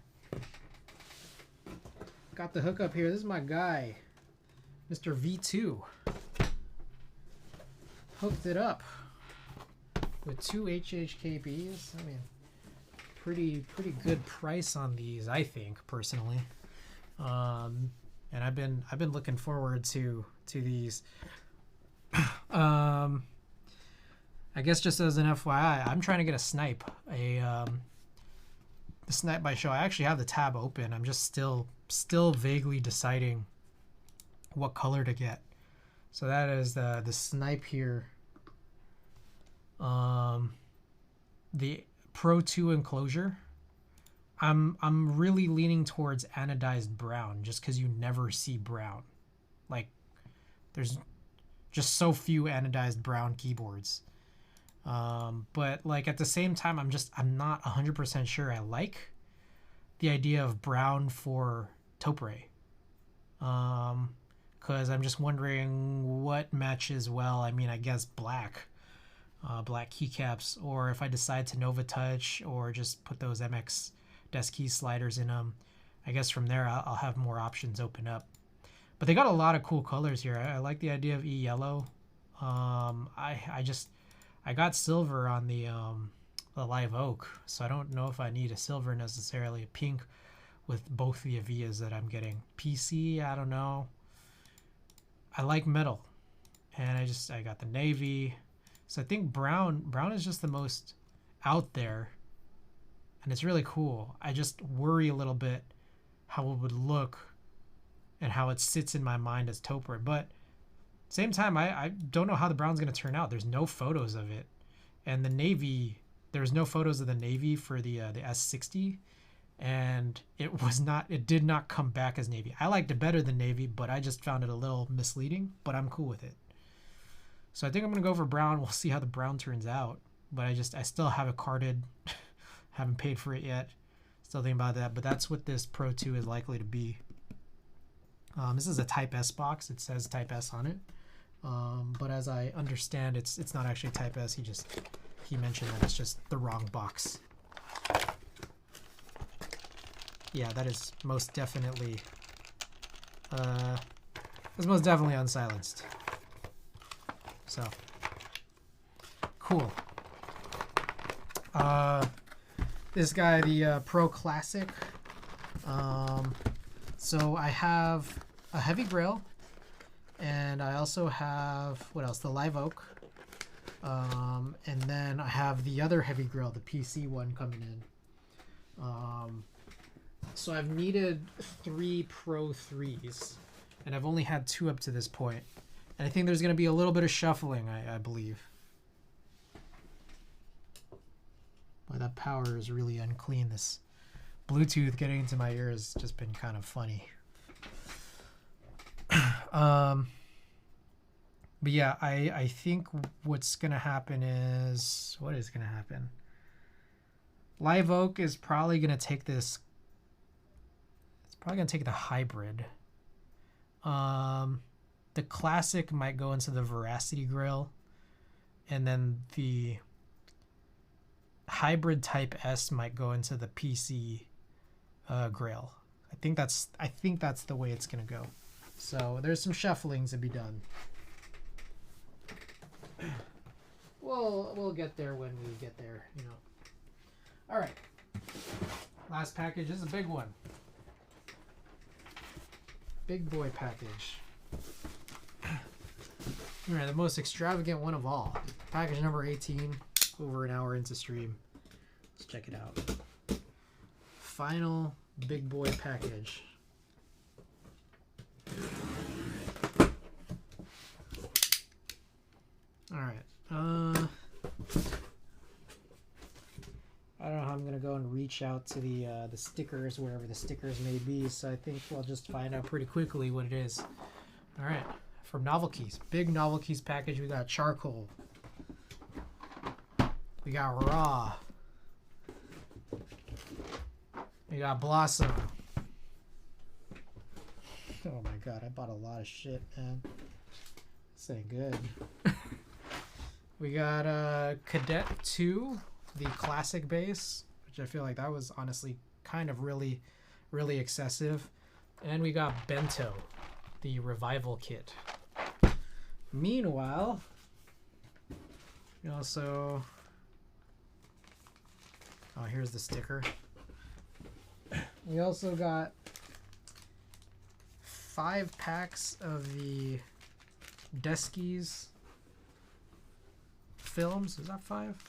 Got the hookup here. This is my guy, Mr. V2. Hooked it up with 2 HHKBs. I mean, pretty good price on these, I think, personally. And I've been looking forward to these. I guess just as an FYI, I'm trying to get a snipe. The snipe by show. I actually have the tab open. I'm just still vaguely deciding what color to get. So that is the snipe here. The Pro 2 enclosure. I'm really leaning towards anodized brown just because you never see brown. Like, there's just so few anodized brown keyboards. But like at the same time, I'm not 100% sure I like the idea of brown for Topre. Because I'm just wondering what matches well. I mean, I guess black keycaps, or if I decide to Nova Touch or just put those MX desk key sliders in them, I guess from there I'll have more options open up. But they got a lot of cool colors here. I like the idea of yellow. I got silver on the Live Oak, so I don't know if I need a silver necessarily. A pink with both the Avias that I'm getting. PC, I don't know. I like metal, and I got the navy. So I think brown is just the most out there, and it's really cool. I just worry a little bit how it would look and how it sits in my mind as Topre. But same time, I don't know how the brown's going to turn out. There's no photos of it. And the navy, there's no photos of the navy for the S60. And it did not come back as navy. I liked it better than navy, but I just found it a little misleading, but I'm cool with it. So I think I'm going to go for brown. We'll see how the brown turns out. But I still have it carded. Haven't paid for it yet. Still thinking about that. But that's what this Pro 2 is likely to be. This is a Type S box. It says Type S on it. But as I understand, it's not actually Type S. He mentioned that it's just the wrong box. Yeah, that is most definitely unsilenced. So cool. This guy, the Pro Classic. So I have a heavy grill, and I also have, what else? The Live Oak. And then I have the other heavy grill, the PC one coming in. So I've needed 3 Pro 3s, and I've only had 2 up to this point. And I think there's going to be a little bit of shuffling, I believe. Boy, that power is really unclean. This Bluetooth getting into my ear has just been kind of funny. But yeah, I think what's going to happen is... What is going to happen? Live Oak is probably going to take this... It's probably going to take the hybrid. The Classic might go into the Veracity grill. And then the hybrid Type S might go into the PC grill. I think that's the way it's going to go. So there's some shufflings to be done. We'll get there when we get there, you know. All right. Last package is a big one. Big boy package. All right, the most extravagant one of all. package number 18, over an hour into stream. Let's check it out. Final big boy package. All right. I don't know how I'm gonna go and reach out to the stickers, wherever the stickers may be. So I think we'll just find out pretty quickly what it is. All right. From Novelkeys, big Novelkeys package. We got charcoal. We got raw. We got blossom. Oh my god, I bought a lot of shit, man. This ain't good. We got Cadet 2, the classic base, which I feel like that was honestly kind of really excessive. And we got Bento, the revival kit. Meanwhile, we also... Oh, here's the sticker. We also got 5 packs of the Deskies films. Is that 5?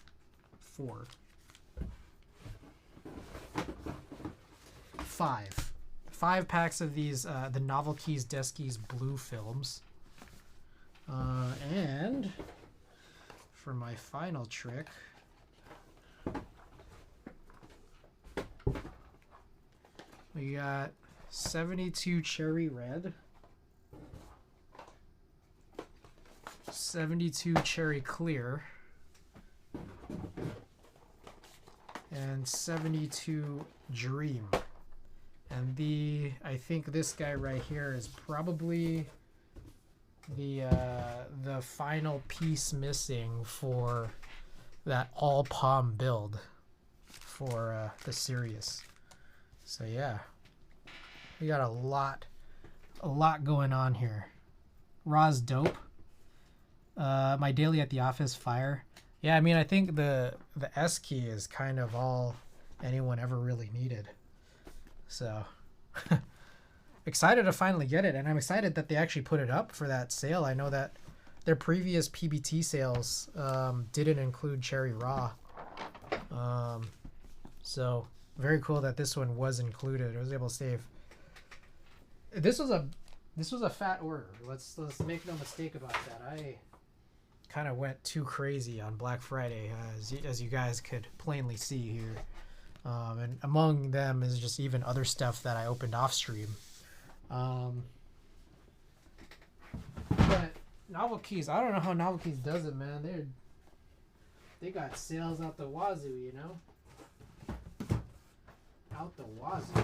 4. 5 packs of these the Novelkeys Deskies blue films. And for my final trick, we got 72 Cherry Red, 72 Cherry Clear, and 72 Dream. And I think this guy right here is probably the final piece missing for that all palm build for the Sirius. So yeah, we got a lot going on here. Raw's dope. My daily at the office fire. Yeah, I mean, I think the S key is kind of all anyone ever really needed. So excited to finally get it, and I'm excited that they actually put it up for that sale. I know that their previous PBT sales didn't include Cherry Raw. So very cool that this one was included. I was able to save. This was a fat order. Let's make no mistake about that. I kind of went too crazy on Black Friday, as you guys could plainly see here. And among them is just even other stuff that I opened off stream. But Novelkeys, I don't know how Novelkeys does it, man. They got sales out the wazoo, you know? Out the wazoo.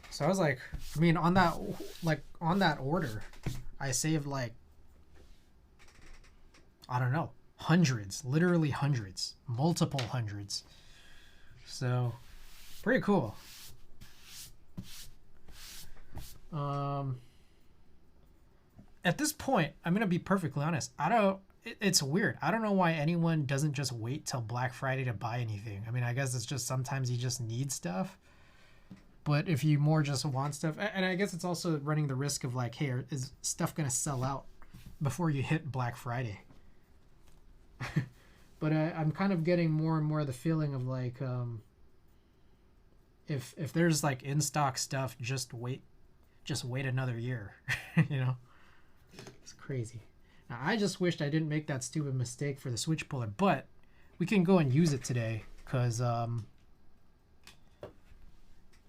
So I was like, I mean, on that order, I saved like, I don't know, hundreds, literally hundreds, multiple hundreds. So pretty cool. At this point, I'm gonna be perfectly honest. It's weird. I don't know why anyone doesn't just wait till Black Friday to buy anything. I mean, I guess it's just sometimes you just need stuff. But if you more just want stuff, and I guess it's also running the risk of like, hey, is stuff gonna sell out before you hit Black Friday? But I'm kind of getting more and more the feeling of like, if there's like in stock stuff, just wait another year. You know, it's crazy. Now, I just wished I didn't make that stupid mistake for the switch puller, but we can go and use it today because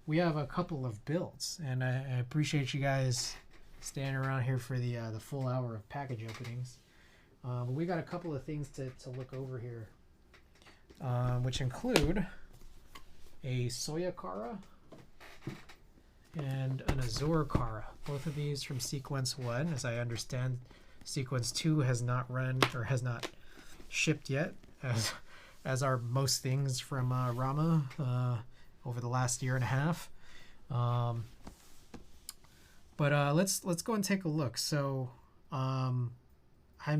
we have a couple of builds, and I appreciate you guys staying around here for the full hour of package openings. But we got a couple of things to look over here, which include a SOYA Kara and an Azure Kara. Both of these from Sequence 1. As I understand, Sequence 2 has not run or has not shipped yet, as are most things from RAMA over the last year and a half. But let's go and take a look. So I'm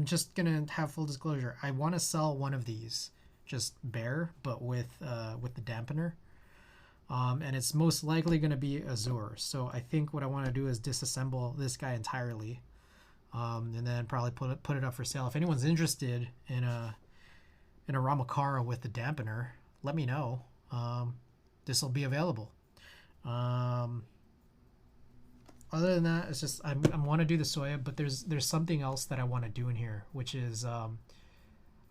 just gonna have full disclosure. I want to sell one of these, just bare, but with the dampener. And it's most likely going to be Azure. So I think what I want to do is disassemble this guy entirely. and then probably put it up for sale. If anyone's interested in a RAMA KARA with the dampener, let me know. This will be available. Other than that, it's just I want to do the SOYA, but there's something else that I want to do in here, which is I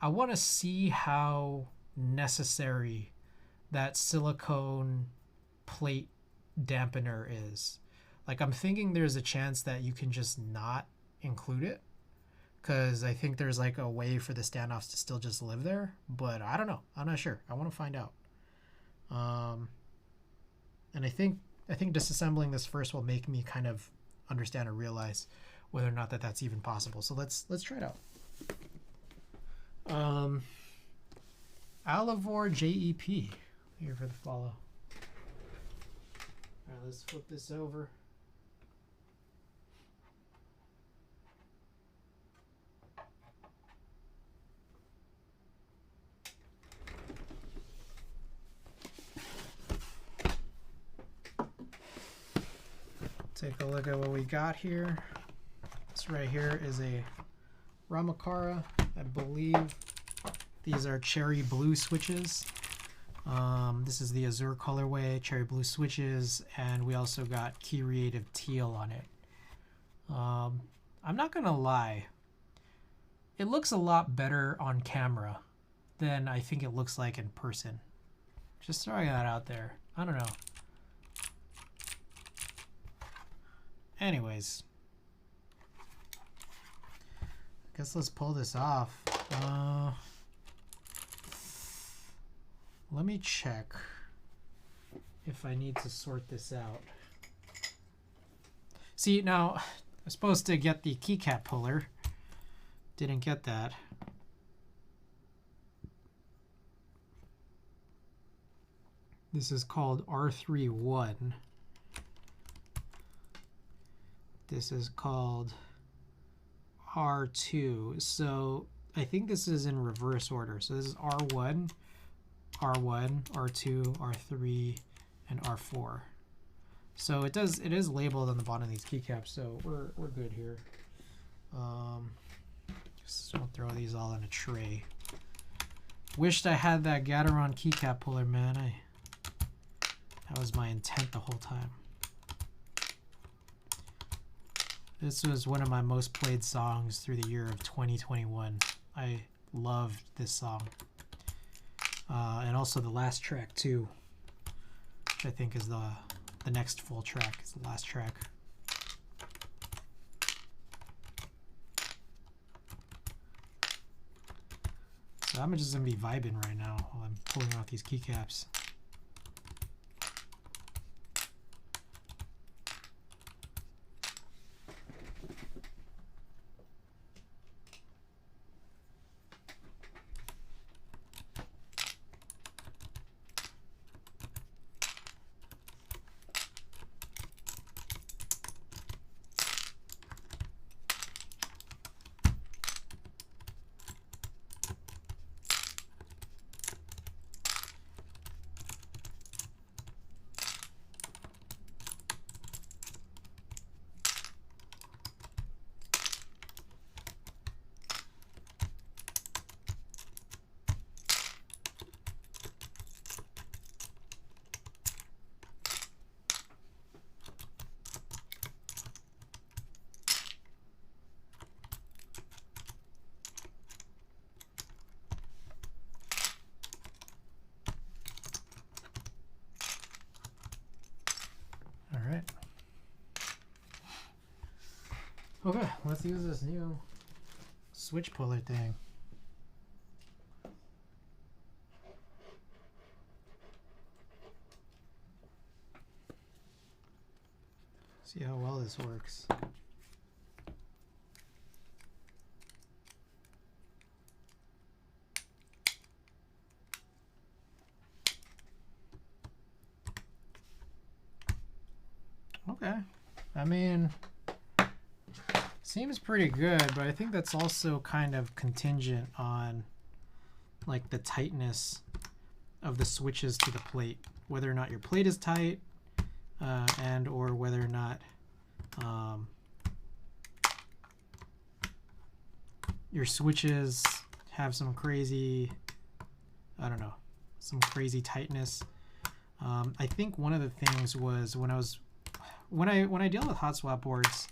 want to see how necessary that silicone plate dampener is. Like, I'm thinking there's a chance that you can just not include it, because I think there's like a way for the standoffs to still just live there, but I don't know. I'm not sure. I want to find out. And I think disassembling this first will make me kind of understand or realize whether or not that's even possible. So let's try it out. Alivor JEP here for the follow. All right, let's flip this over. Take a look at what we got here. This right here is a RAMA KARA. I believe these are cherry blue switches. This is the Azure colorway, cherry blue switches, and we also got Key Creative teal on it. I'm not gonna lie, it looks a lot better on camera than I think it looks like in person. Just throwing that out there. I don't know. Anyways, I guess let's pull this off. Let me check if I need to sort this out. See, now I'm supposed to get the keycap puller. Didn't get that. This is called R31. This is called R2. So I think this is in reverse order. So this is R1, R1, R2, R3, and R4. So it is labeled on the bottom of these keycaps, so we're good here. Just don't throw these all in a tray. Wished I had that Gateron keycap puller, man. That was my intent the whole time. This was one of my most played songs through the year of 2021. I loved this song. And also the last track too, which I think is the next full track. It's the last track. So I'm just gonna be vibing right now while I'm pulling out these keycaps. Okay, let's use this new switch puller thing. See how well this works. Okay, I mean, seems pretty good, but I think that's also kind of contingent on like the tightness of the switches to the plate, whether or not your plate is tight, and or whether or not your switches have some crazy, I don't know, some crazy tightness. I think one of the things was when I deal with hot swap boards,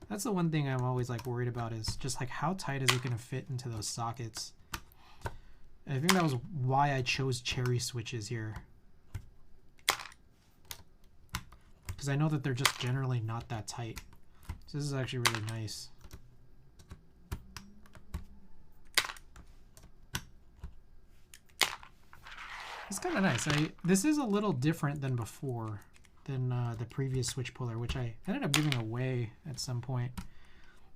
that's the one thing I'm always like worried about is just like how tight is it going to fit into those sockets. And I think that was why I chose cherry switches here, because I know that they're just generally not that tight. So this is actually really nice. It's kind of nice. This is a little different than before, than the previous switch puller, which I ended up giving away at some point.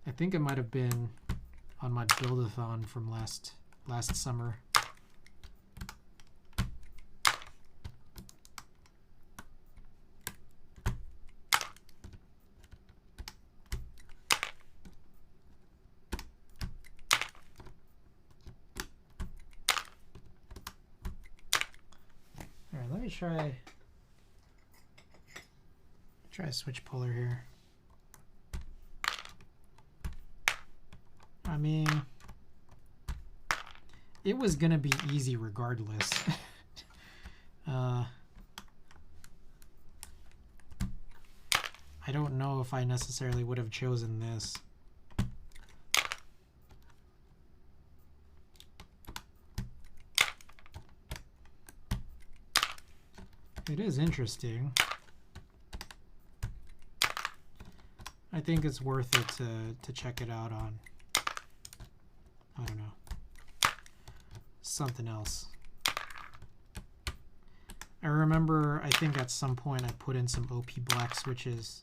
I think it might have been on my build-a-thon from last summer. All right, let me try a switch puller here. I mean, it was gonna be easy regardless. I don't know if I necessarily would have chosen this. It is interesting. I think it's worth it to check it out on, I don't know, something else. I remember, I think at some point I put in some OP black switches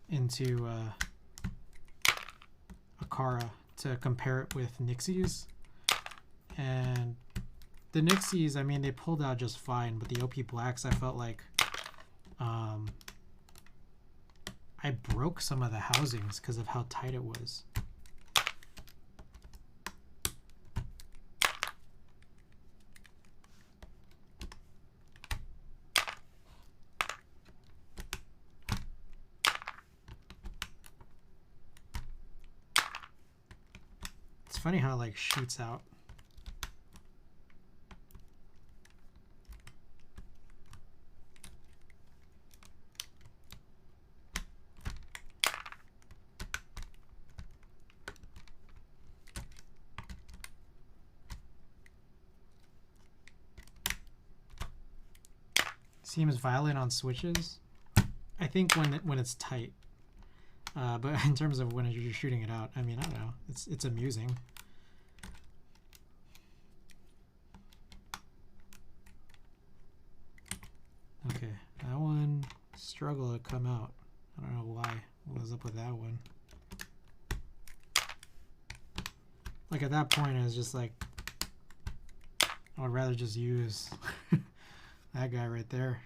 into a Kara to compare it with Nixies. And the Nixies, I mean, they pulled out just fine, but the OP blacks, I felt like I broke some of the housings because of how tight it was. It's funny how it like shoots out. Seems Violet on switches. I think when it's tight, but in terms of when you're shooting it out, I mean, I don't know. It's amusing. Okay, that one struggled to come out. I don't know why. What was up with that one? Like at that point, I was just like, I would rather just use that guy right there.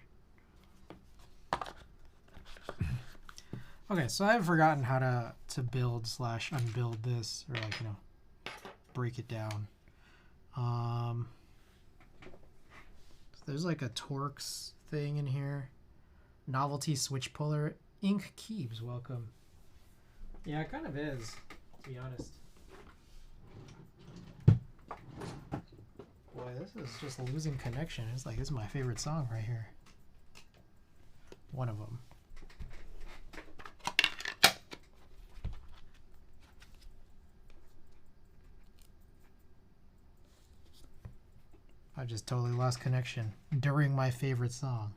Okay, so I've forgotten how to build / unbuild this, or like, you know, break it down. So there's like a Torx thing in here. Novelty switch puller. Ink Keeps, welcome. Yeah, it kind of is, to be honest. Boy, this is just losing connection. It's like, this is my favorite song right here. One of them. I just totally lost connection during my favorite song.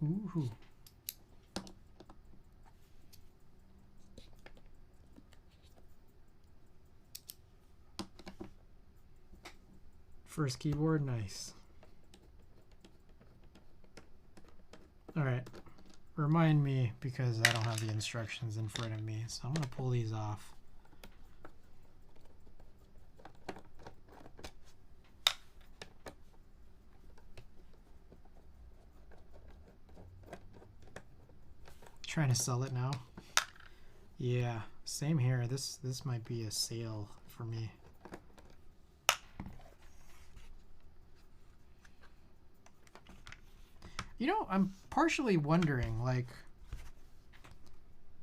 Ooh. First keyboard, nice. All right, remind me because I don't have the instructions in front of me, so I'm gonna pull these off. Trying to sell it now. Yeah, same here. This might be a sale for me. You know, I'm partially wondering, like,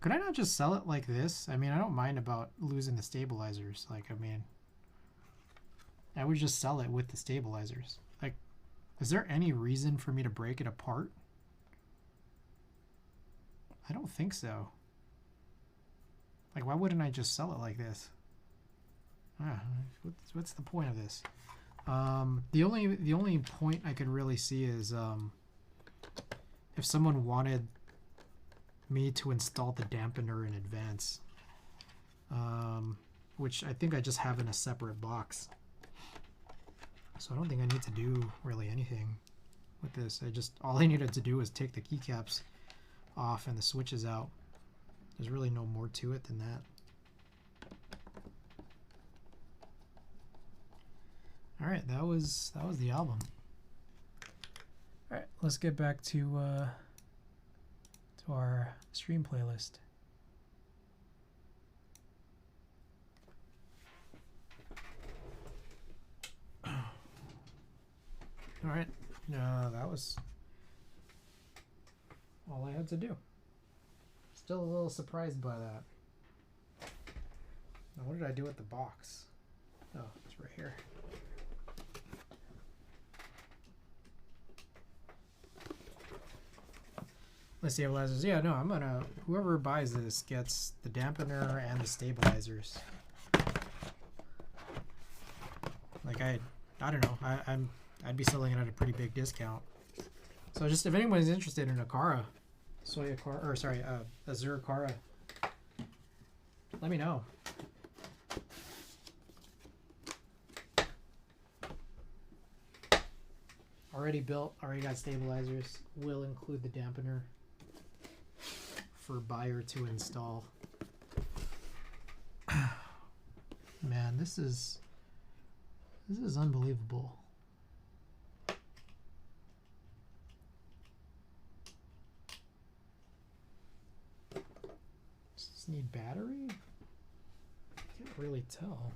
could I not just sell it like this? I mean, I don't mind about losing the stabilizers. Like, I mean, I would just sell it with the stabilizers. Like, is there any reason for me to break it apart? I don't think so. Like, why wouldn't I just sell it like this? What's the point of this? The only point I could really see is if someone wanted me to install the dampener in advance, which I think I just have in a separate box. So I don't think I need to do really anything with this. All I needed to do was take the keycaps off and the switches out. There's really no more to it than that. All right, that was the album. All right, let's get back to our stream playlist. All right, that was all I had to do. Still a little surprised by that. Now, what did I do with the box? Oh, it's right here. Let's stabilizers. Yeah, no, I'm gonna. Whoever buys this gets the dampener and the stabilizers. Like I don't know. I'd be selling it at a pretty big discount. So just if anyone's interested in a Kara, SOYA Kara, or sorry, Azure Kara, let me know. Already built, already got stabilizers. Will include the dampener for buyer to install. Man, this is unbelievable. Does this need battery? Can't really tell.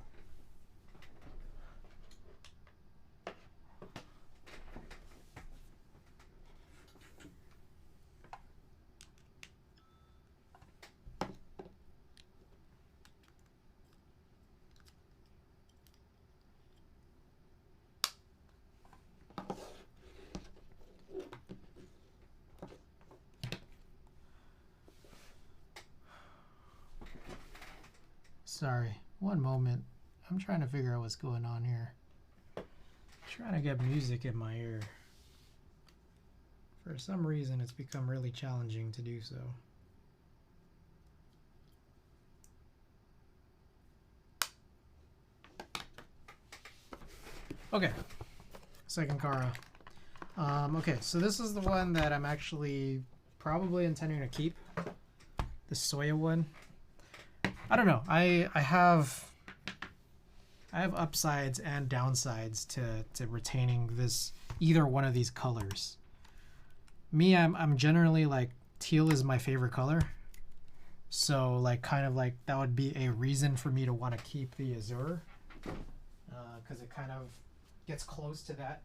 Sorry, one moment. I'm trying to figure out what's going on here. I'm trying to get music in my ear. For some reason, it's become really challenging to do so. Okay, second Kara. Okay, so this is the one that I'm actually probably intending to keep. The SOYA one. I don't know. I have upsides and downsides to retaining this either one of these colors. Me, I'm generally like teal is my favorite color. So like kind of like that would be a reason for me to want to keep the Azure, because it kind of gets close to that,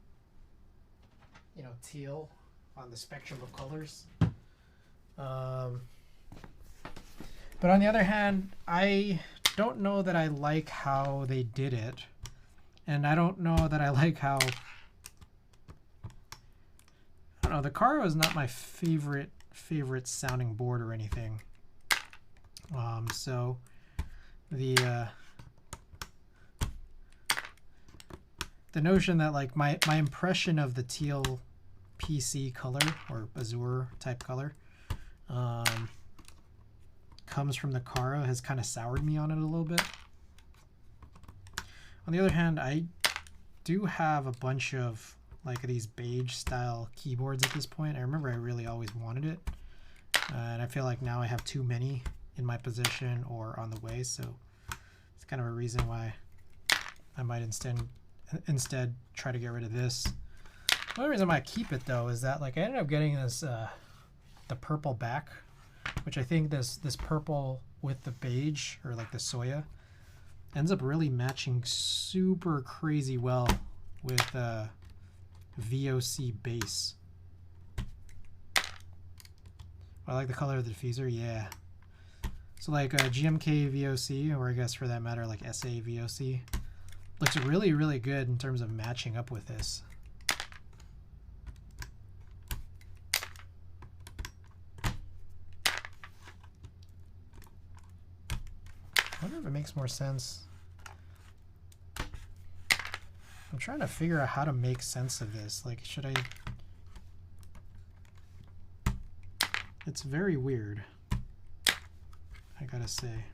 you know, teal on the spectrum of colors. But on the other hand, I don't know that I like how they did it. And I don't know that I like how... I don't know, the Kara is not my favorite sounding board or anything. So the notion that like my impression of the teal PC color or Azure type color comes from the Kara has kind of soured me on it a little bit. On the other hand, I do have a bunch of like these beige style keyboards at this point. I remember I really always wanted it, and I feel like now I have too many in my possession or on the way, so it's kind of a reason why I might instead try to get rid of this. The only reason why I keep it though is that like I ended up getting this the purple back, which I think this purple with the beige or like the SOYA ends up really matching super crazy well with VOC bass. I like the color of the diffuser, yeah. So like GMK VOC, or I guess for that matter like SA VOC, looks really, really good in terms of matching up with this. I wonder if it makes more sense. I'm trying to figure out how to make sense of this. Like, should I... It's very weird, I gotta say.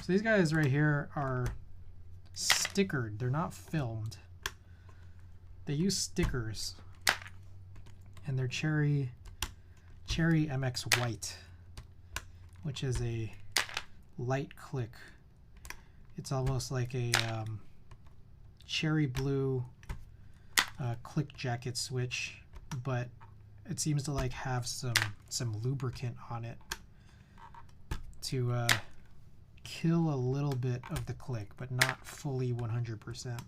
So these guys right here are stickered. They're not filmed. They use stickers. And they're Cherry MX White, which is a light click. It's almost like a cherry blue click jacket switch, but it seems to like have some lubricant on it to kill a little bit of the click, but not fully 100%.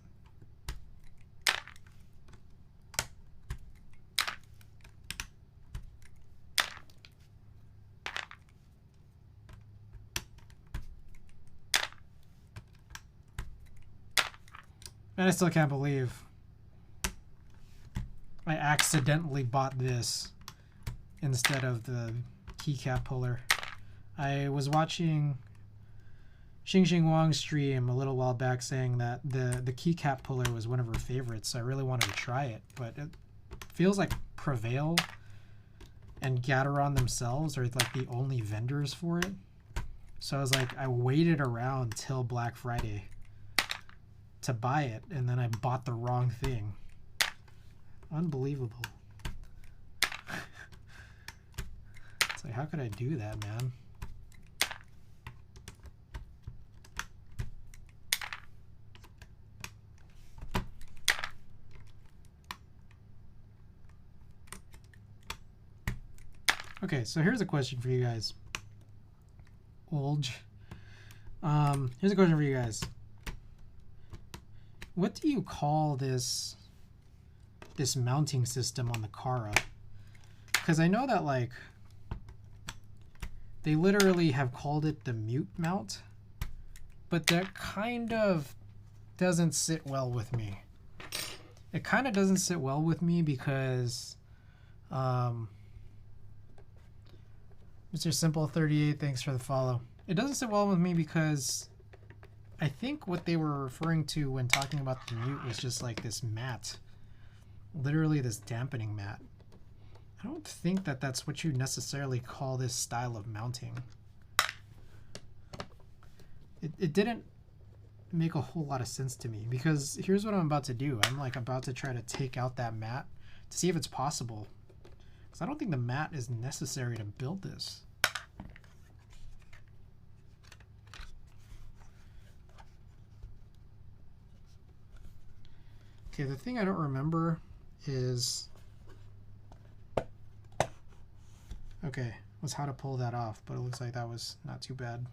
And I still can't believe I accidentally bought this instead of the keycap puller. I was watching Xing Wang's stream a little while back saying that the keycap puller was one of her favorites, so I really wanted to try it. But it feels like Prevail and Gateron themselves are like the only vendors for it. So I was like, I waited around till Black Friday to buy it, and then I bought the wrong thing. Unbelievable. It's like, how could I do that, man? Okay, so here's a question for you guys. Here's a question for you guys. What do you call this mounting system on the Kara? Because I know that like they literally have called it the mute mount, but that kind of doesn't sit well with me. It kind of doesn't sit well with me because Mr. Simple38, thanks for the follow. It doesn't sit well with me because I think what they were referring to when talking about the mute was just like this mat. Literally this dampening mat. I don't think that that's what you necessarily call this style of mounting. It didn't make a whole lot of sense to me, because here's what I'm about to do. I'm like about to try to take out that mat to see if it's possible. Because I don't think the mat is necessary to build this. Okay, the thing I don't remember is, okay, was how to pull that off, but it looks like that was not too bad.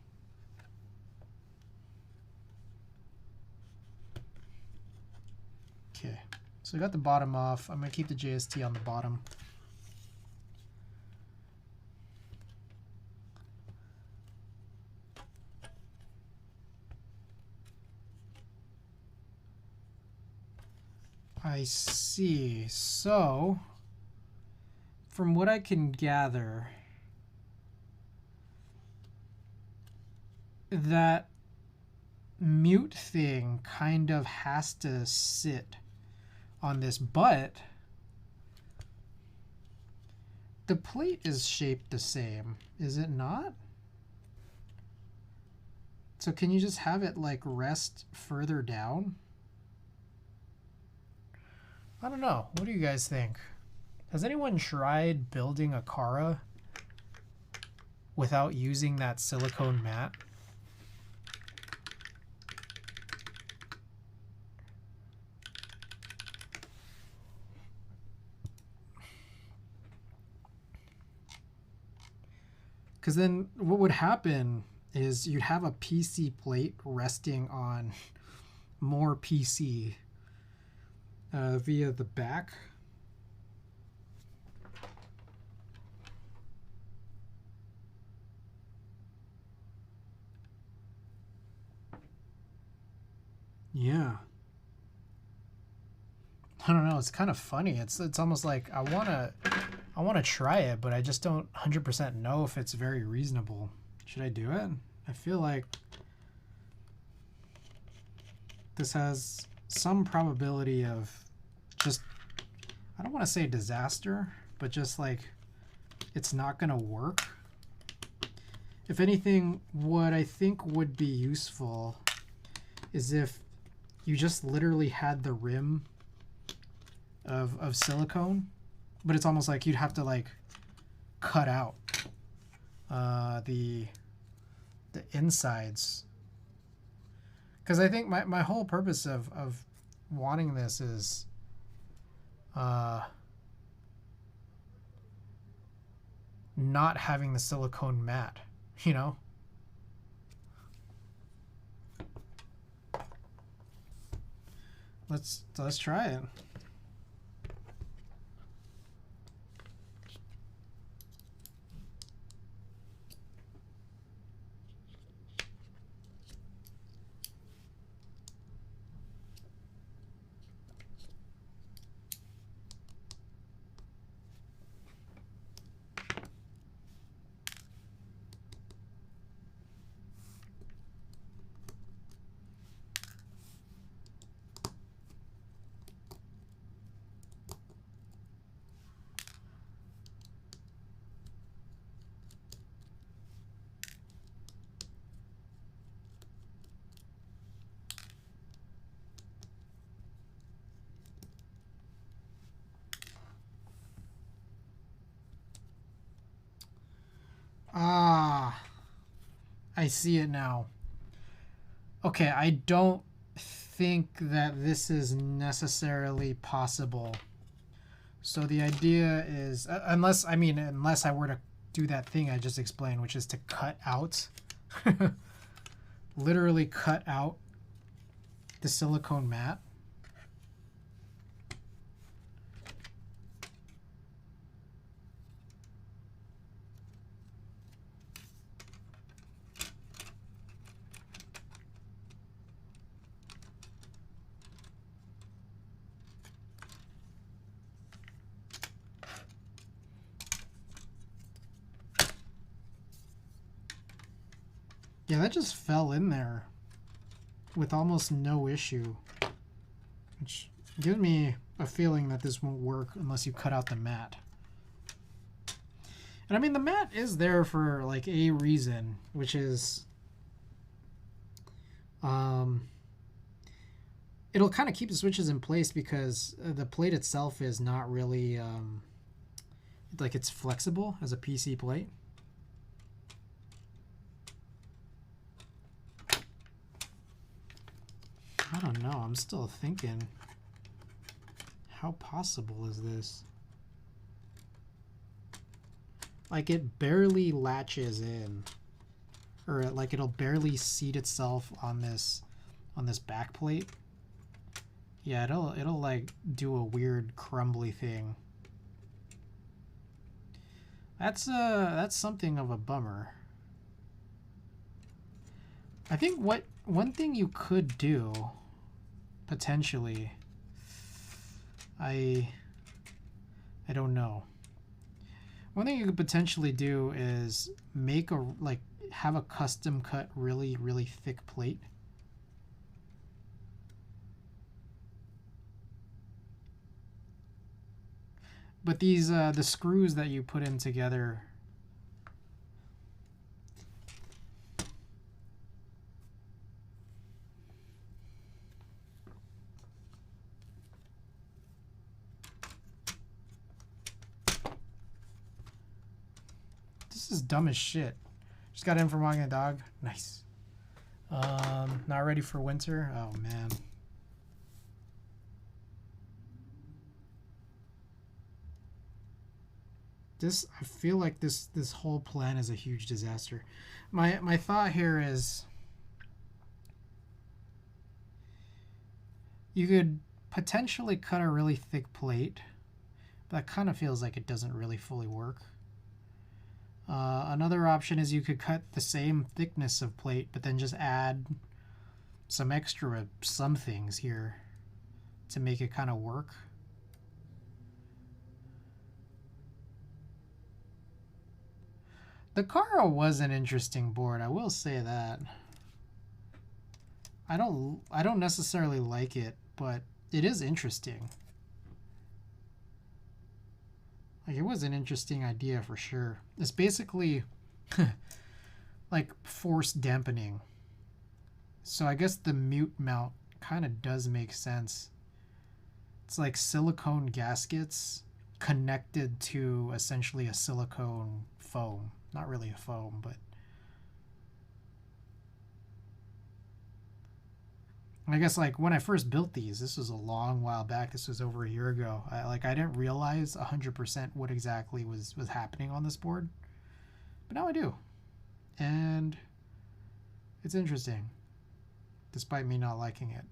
Okay, so we got the bottom off. I'm gonna keep the JST on the bottom. I see. So, from what I can gather, that mute thing kind of has to sit on this, but the plate is shaped the same, is it not? So can you just have it like rest further down? I don't know. What do you guys think? Has anyone tried building a Kara without using that silicone mat? Because then what would happen is you'd have a PC plate resting on more PC. via the back. Yeah. I don't know. It's kind of funny. It's almost like I wanna try it, but I just don't 100% know if it's very reasonable. Should I do it? I feel like this has some probability of just, I don't want to say disaster, but just like it's not gonna work. If anything, what I think would be useful is if you just literally had the rim of silicone, but it's almost like you'd have to like cut out the insides, because I think my whole purpose of wanting this is not having the silicone mat, you know. Let's try it. Ah, I see it now. Okay, I don't think that this is necessarily possible. So the idea is, unless I were to do that thing I just explained, which is to cut out, literally cut out the silicone mat. Yeah, that just fell in there with almost no issue, which gives me a feeling that this won't work unless you cut out the mat. And I mean, the mat is there for like a reason, which is it'll kind of keep the switches in place because the plate itself is not really like it's flexible as a PC plate. I don't know. I'm still thinking, how possible is this? Like it barely latches in, or like it'll barely seat itself on this back plate. Yeah, it'll like do a weird crumbly thing. That's something of a bummer. I think one thing you could do potentially, I don't know. One thing you could potentially do is make have a custom cut really thick plate. But these the screws that you put in together, this is dumb as shit. Just got in from walking a dog. Nice. Not ready for winter. Oh man. I feel like this whole plan is a huge disaster. My thought here is you could potentially cut a really thick plate, but that kind of feels like it doesn't really fully work. Another option is you could cut the same thickness of plate, but then just add some extra some things here to make it kind of work. The Kara was an interesting board, I will say that. I don't necessarily like it, but it is interesting. Like, it was an interesting idea for sure. It's basically like force dampening. So I guess the mute mount kind of does make sense. It's like silicone gaskets connected to essentially a silicone foam. Not really a foam, but I guess like when I first built these, this was a long while back. This was over a year ago. I didn't realize 100% what exactly was happening on this board, but now I do, and it's interesting, despite me not liking it.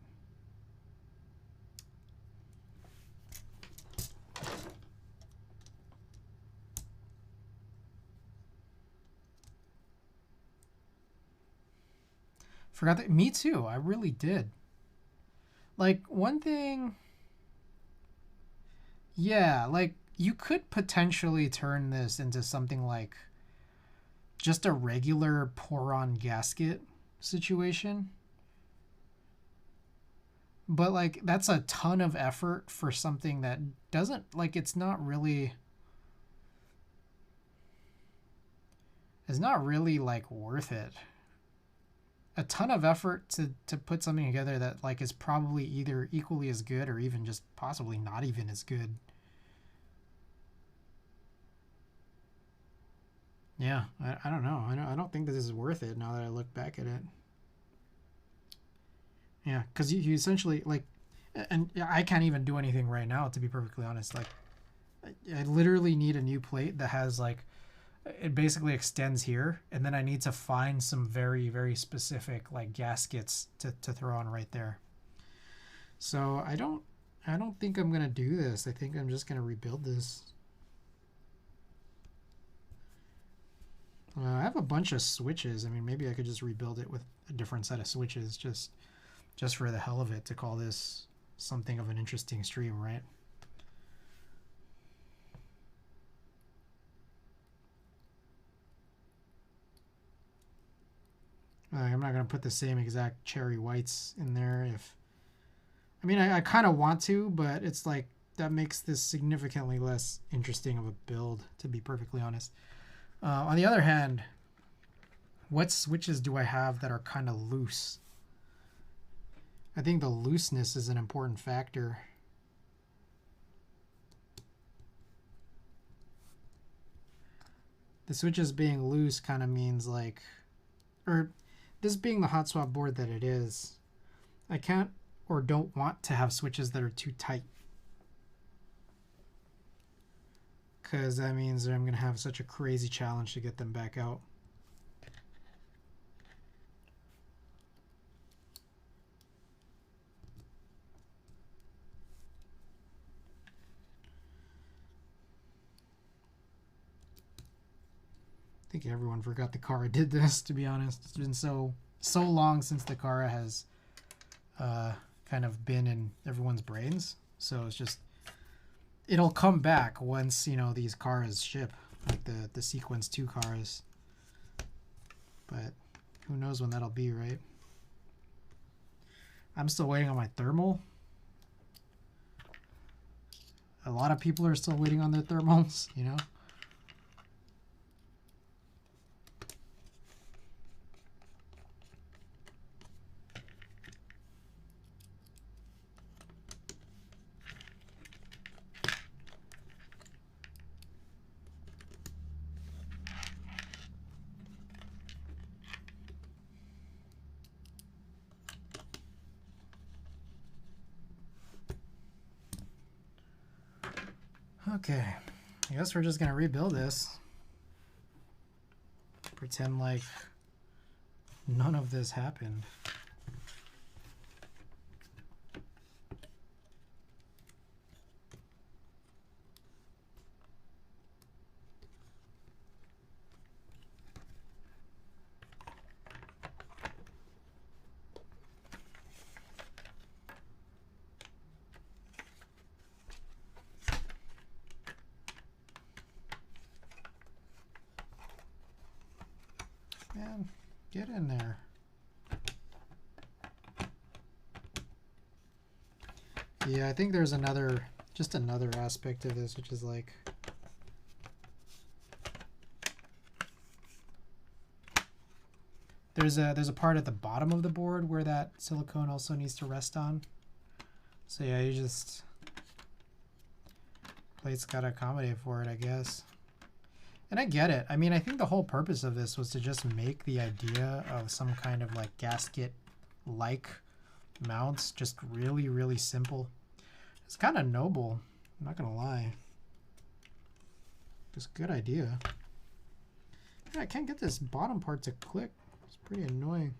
Forgot that. Me too. I really did. Like, one thing, yeah, like you could potentially turn this into something like just a regular pour-on gasket situation. But like, that's a ton of effort for something that doesn't, like, it's not really like worth it. A ton of effort to put something together that like is probably either equally as good or even just possibly not even as good. Yeah, I don't know. I don't think this is worth it now that I look back at it. Yeah, because you essentially, like, and I can't even do anything right now, to be perfectly honest. Like, I literally need a new plate that has, like, it basically extends here, and then I need to find some very, very specific, like, gaskets to throw on right there. So I don't think I'm going to do this. I think I'm just going to rebuild this. I have a bunch of switches. I mean, maybe I could just rebuild it with a different set of switches just for the hell of it, to call this something of an interesting stream, right? I'm not going to put the same exact cherry whites in there. I mean, I kind of want to, but it's like that makes this significantly less interesting of a build, to be perfectly honest. On the other hand, what switches do I have that are kind of loose? I think the looseness is an important factor. The switches being loose kind of means like, or this being the hot swap board that it is, I can't or don't want to have switches that are too tight, because that means that I'm going to have such a crazy challenge to get them back out. I think everyone forgot the Kara did this, to be honest. It's been so long since the Kara has kind of been in everyone's brains. So it's just, it'll come back once, you know, these Karas ship, like the Sequence 2 Karas. But who knows when that'll be, right? I'm still waiting on my thermal. A lot of people are still waiting on their thermals, you know? Okay, I guess we're just gonna rebuild this. Pretend like none of this happened. Man, get in there. Yeah, I think there's just another aspect of this, which is like, there's a part at the bottom of the board where that silicone also needs to rest on. So yeah, you just, plate's gotta accommodate for it, I guess. And I get it. I mean, I think the whole purpose of this was to just make the idea of some kind of like gasket-like mounts just really, really simple. It's kind of noble, I'm not gonna lie. Just a good idea. Yeah, I can't get this bottom part to click. It's pretty annoying.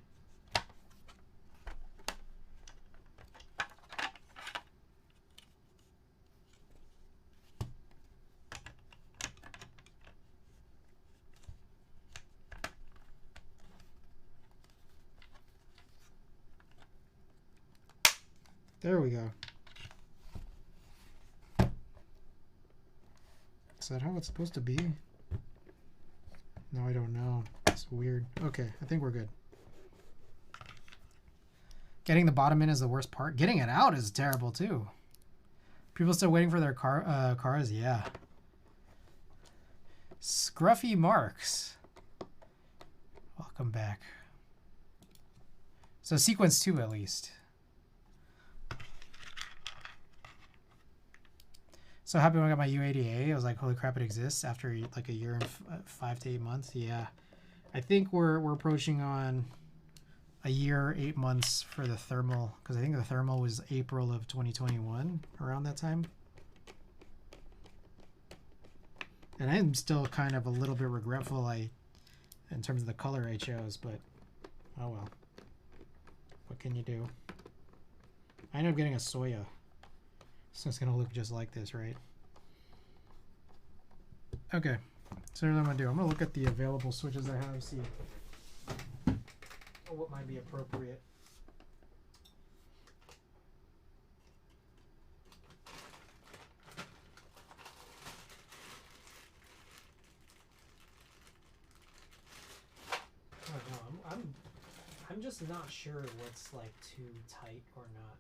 There we go. Is that how it's supposed to be? No, I don't know. It's weird. Okay, I think we're good. Getting the bottom in is the worst part. Getting it out is terrible too. People still waiting for their cars? Yeah. Scruffy Marks. Welcome back. So sequence 2 at least. So happy when I got my U80A. I was like, holy crap, it exists after like a year and 5 to 8 months. Yeah, I think we're approaching on a year, 8 months for the thermal, because I think the thermal was April of 2021, around that time. And I'm still kind of a little bit regretful in terms of the color I chose, but oh well. What can you do? I ended up getting a SOYA. So it's gonna look just like this, right? Okay, so here's what I'm gonna do. I'm gonna look at the available switches I have, see what might be appropriate. I don't know. I'm just not sure what's like too tight or not.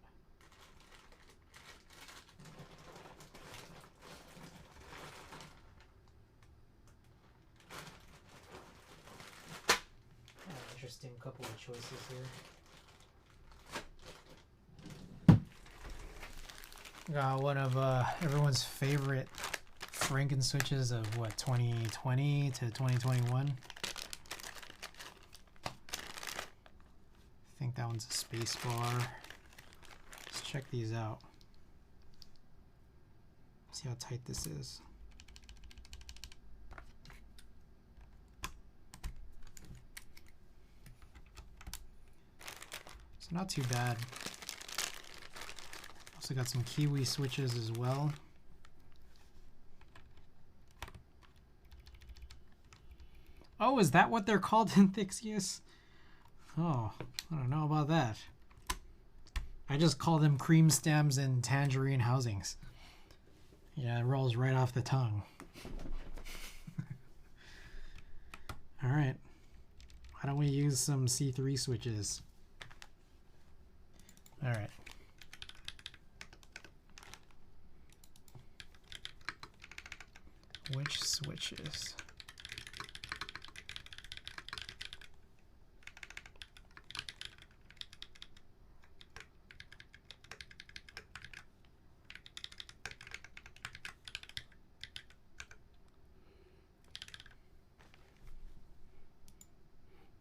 Interesting couple of choices here. Got one of everyone's favorite Franken switches of what, 2020 to 2021. I think that one's a space bar. Let's check these out. See how tight this is. Not too bad. Also got some Kiwi switches as well. Oh, is that what they're called in Thixius? Oh, I don't know about that. I just call them cream stems and tangerine housings. Yeah, it rolls right off the tongue. All right. Why don't we use some C3 switches? All right. Which switches?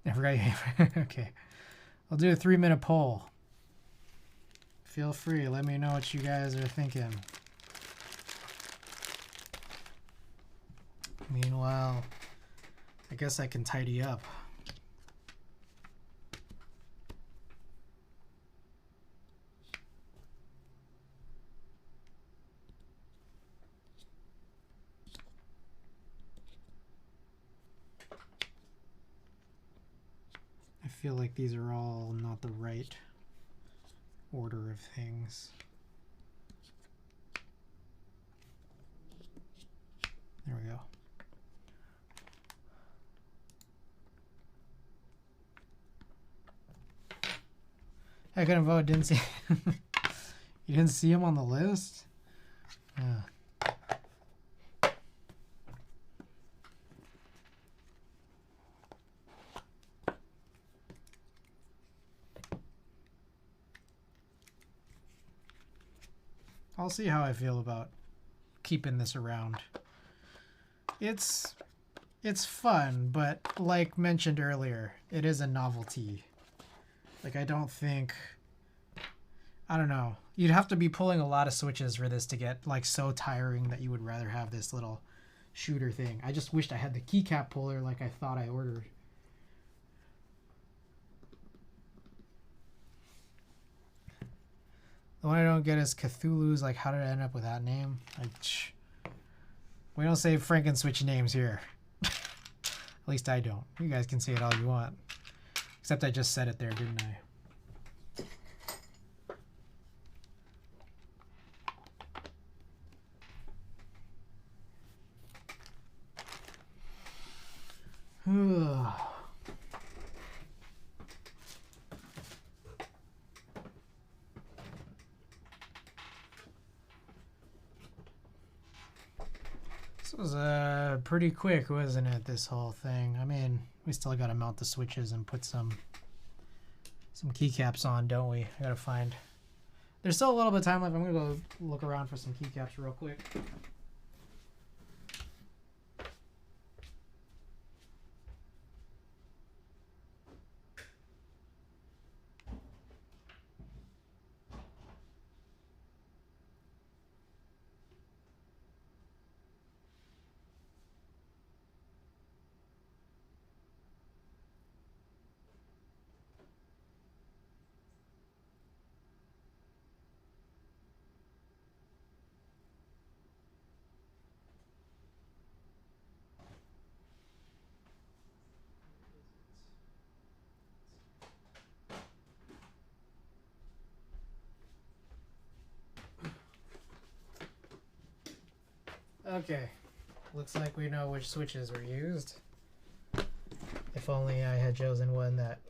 I forgot. Okay. I'll do a 3-minute poll. Feel free, let me know what you guys are thinking. Meanwhile, I guess I can tidy up. I feel like these are all not the right order of things. There we go. I couldn't vote. Didn't see. You didn't see him on the list? Yeah. I'll see how I feel about keeping this around. It's fun, but like mentioned earlier, it is a novelty. Like, I don't know. You'd have to be pulling a lot of switches for this to get like so tiring that you would rather have this little shooter thing. I just wished I had the keycap puller like I thought I ordered. The one I don't get is Cthulhu's. Like, how did I end up with that name? Like, we don't say Frankenswitch names here. At least I don't. You guys can say it all you want. Except I just said it there, didn't I? This was pretty quick, wasn't it, this whole thing? I mean, we still got to mount the switches and put some keycaps on, don't we? I got to find... There's still a little bit of time left. I'm going to go look around for some keycaps real quick. Okay, looks like we know which switches were used. If only I had chosen one that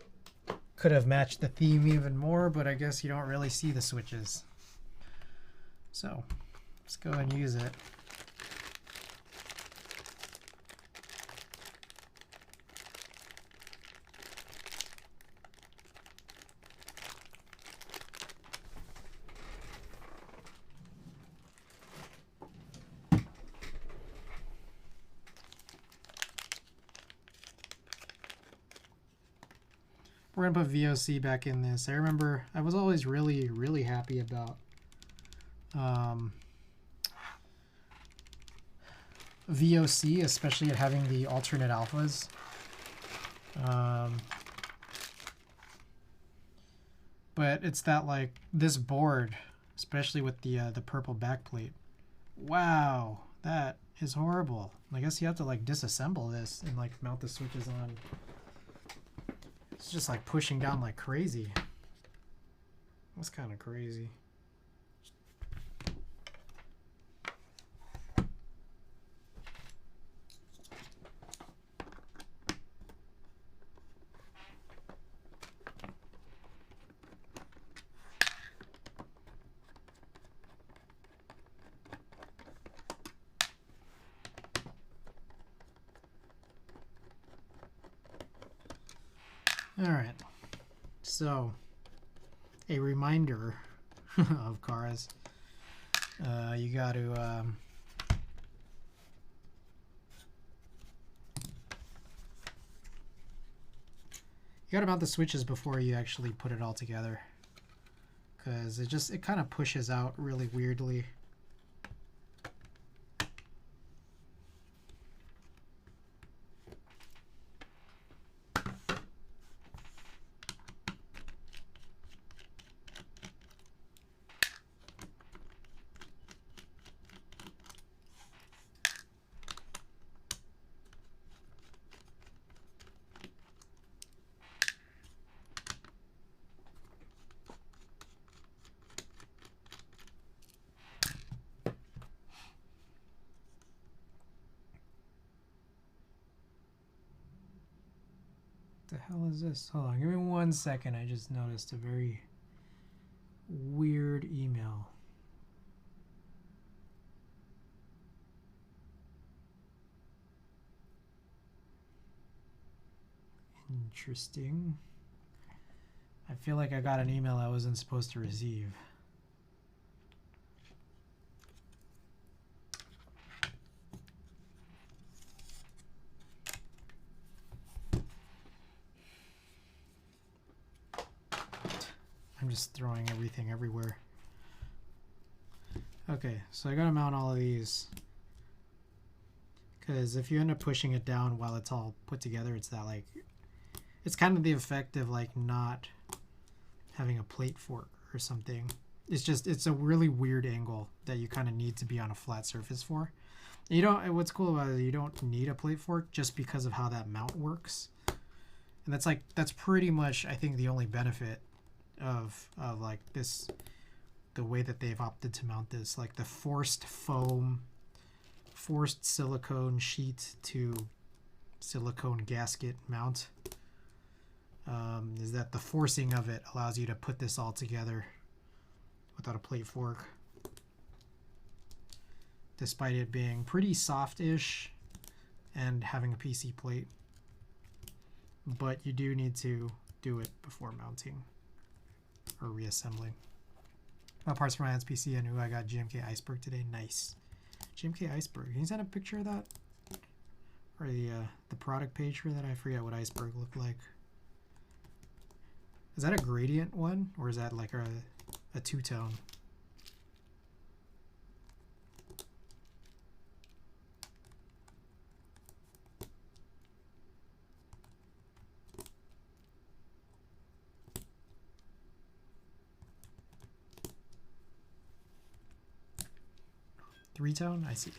could have matched the theme even more, but I guess you don't really see the switches. So, let's go and use it. We're gonna put VOC back in this. I remember I was always really, really happy about VOC, especially at having the alternate alphas. But it's that, like, this board, especially with the purple backplate. Wow, that is horrible. I guess you have to like disassemble this and like mount the switches on. It's just like pushing down like crazy. That's kind of crazy. All right, so a reminder of Karas. You got to mount the switches before you actually put it all together, because it kind of pushes out really weirdly. The hell is this? Hold on, give me 1 second. I just noticed a very Weird email. Interesting. I feel like I got an email I wasn't supposed to receive. I'm just throwing everything everywhere. Okay, so I gotta mount all of these. Because if you end up pushing it down while it's all put together, it's that like, it's kind of the effect of like not having a plate fork or something. It's just, it's a really weird angle that you kind of need to be on a flat surface for. You don't, what's cool about it, you don't need a plate fork just because of how that mount works. And that's like, that's pretty much, I think, the only benefit of like this, the way that they've opted to mount this, like the forced foam, forced silicone sheet to silicone gasket mount, is that the forcing of it allows you to put this all together without a plate fork, despite it being pretty soft-ish and having a PC plate. But you do need to do it before mounting or reassembling. My parts for my aunt's PC, I knew I got GMK Iceberg today. Nice. GMK Iceberg. Can you send a picture of that? Or the product page for that? I forget what Iceberg looked like. Is that a gradient one? Or is that like a two-tone? Three-tone? I see.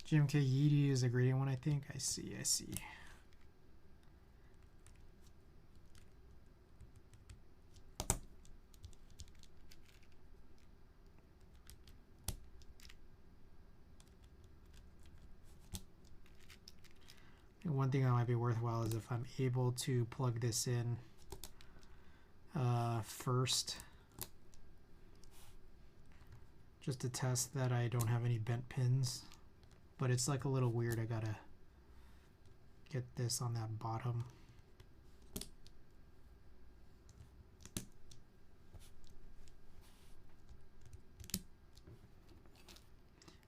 GMK Yeetie is a gradient one, I think. I see, I see. And one thing that might be worthwhile is if I'm able to plug this in first, just to test that I don't have any bent pins. But it's like a little weird. I gotta get this on that bottom.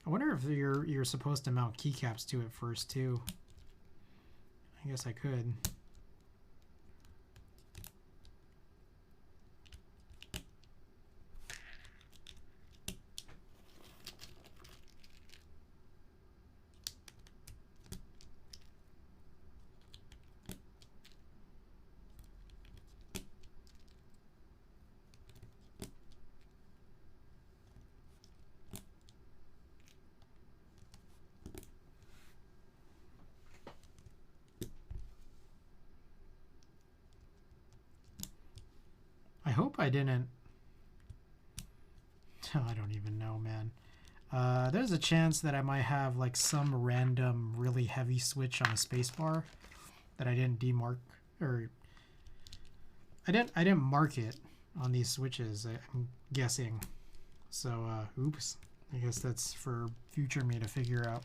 I wonder if you're supposed to mount keycaps to it first too. I guess I could. I hope I didn't. I don't even know, man. There's a chance that I might have like some random really heavy switch on a spacebar that I didn't demark, or I didn't mark it on these switches. I'm guessing. So oops. I guess that's for future me to figure out.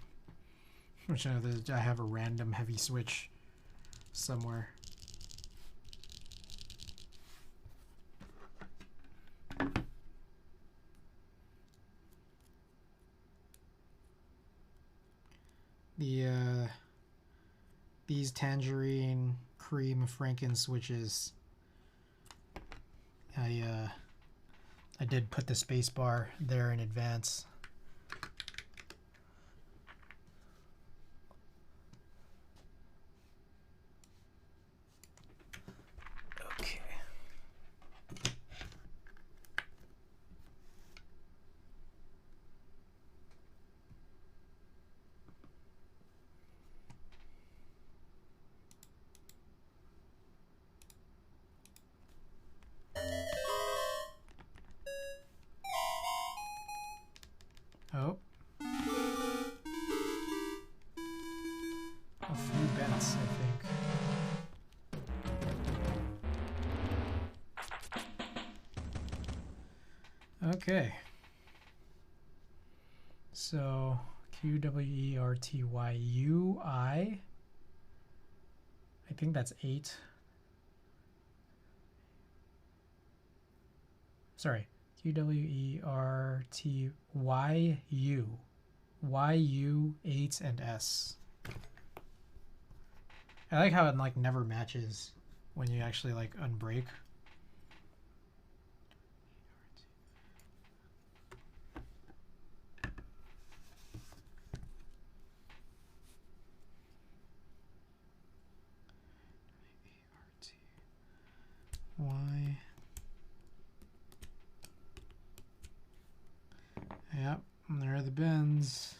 Which I have a random heavy switch somewhere. These Tangerine cream Franken switches, I did put the space bar there in advance. Okay. Okay. So QWERTYUI. I think that's 8. Sorry, QWERTYU. YU, 8, and S. I like how it like never matches when you actually like unbreak. Y. Yep, and there are the bins.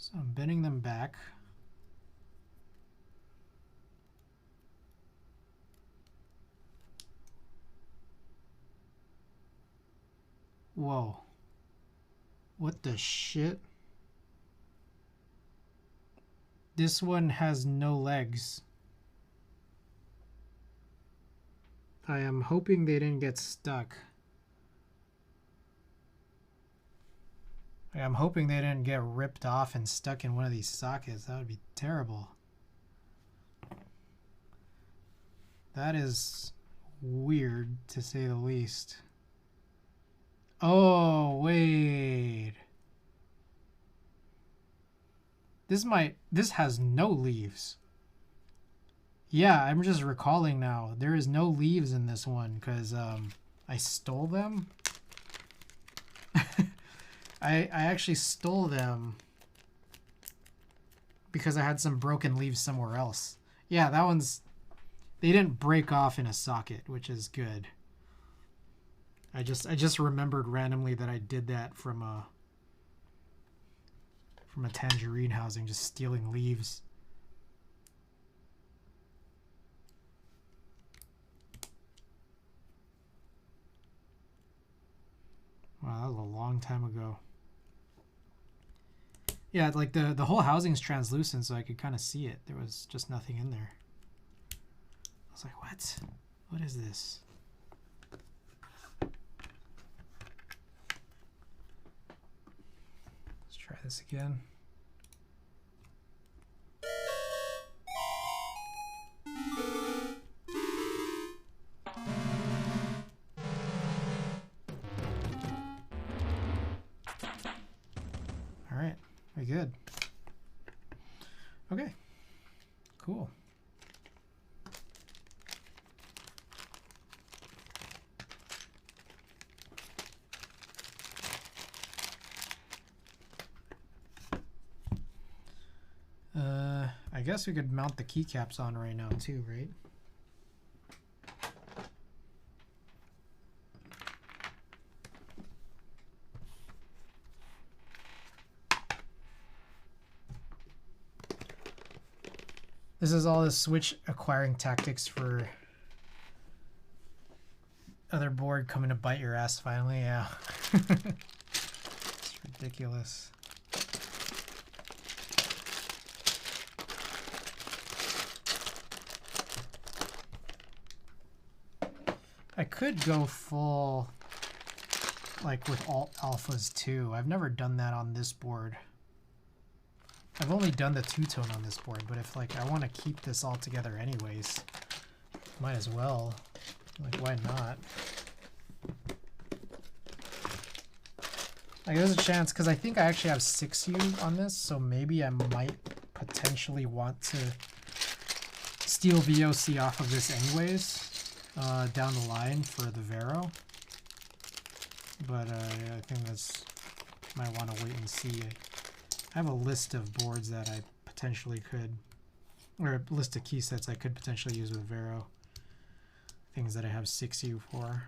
So I'm bending them back. Whoa. What the shit? This one has no legs. I am hoping they didn't get stuck. I'm hoping they didn't get ripped off and stuck in one of these sockets. That would be terrible. That is weird, to say the least. Oh, wait. This has no leaves. Yeah, I'm just recalling now. There is no leaves in this one because I stole them. I actually stole them because I had some broken leaves somewhere else. Yeah, that one's... They didn't break off in a socket, which is good. I just remembered randomly that I did that from a Tangerine housing, just stealing leaves. Wow, that was a long time ago. Yeah, like the whole housing's translucent, so I could kind of see it. There was just nothing in there. I was like, what? What is this? Let's try this again. All right, very good. Okay, cool. I guess we could mount the keycaps on right now too, right? This is all the Switch acquiring tactics for other board coming to bite your ass finally, yeah. It's ridiculous. I could go full, like with alt alphas too. I've never done that on this board. I've only done the two-tone on this board, but if like I want to keep this all together anyways, might as well. Like, why not? Like, there's a chance, because I think I actually have 6U on this, so maybe I might potentially want to steal VOC off of this anyways. Down the line for the Vero, but yeah, I think that's might want to wait and see. I have a list of boards that I potentially could, or a list of key sets I could potentially use with Vero. Things that I have 6U for.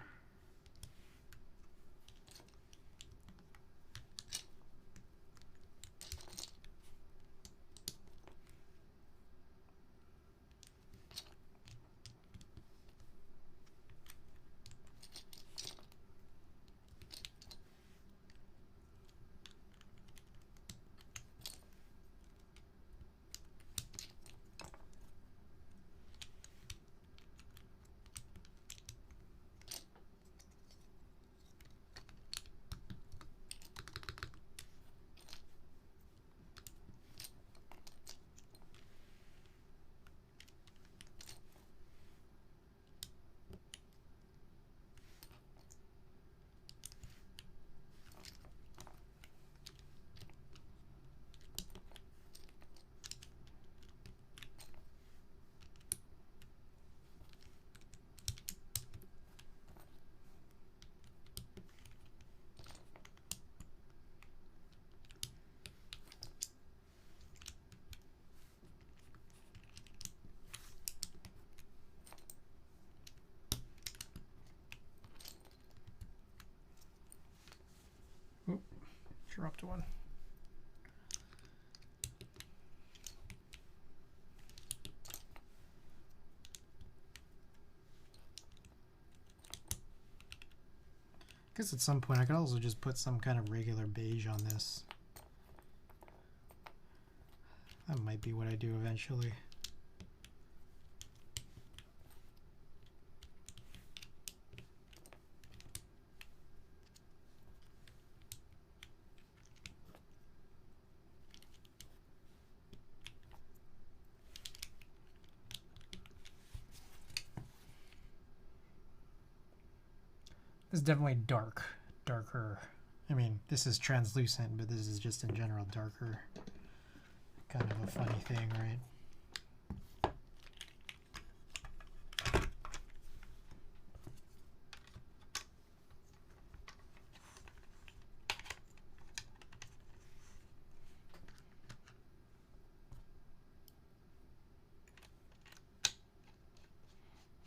Dropped one. I guess at some point I could also just put some kind of regular beige on this. That might be what I do eventually. This is definitely darker. I mean, this is translucent, but this is just in general darker. Kind of a funny thing, right?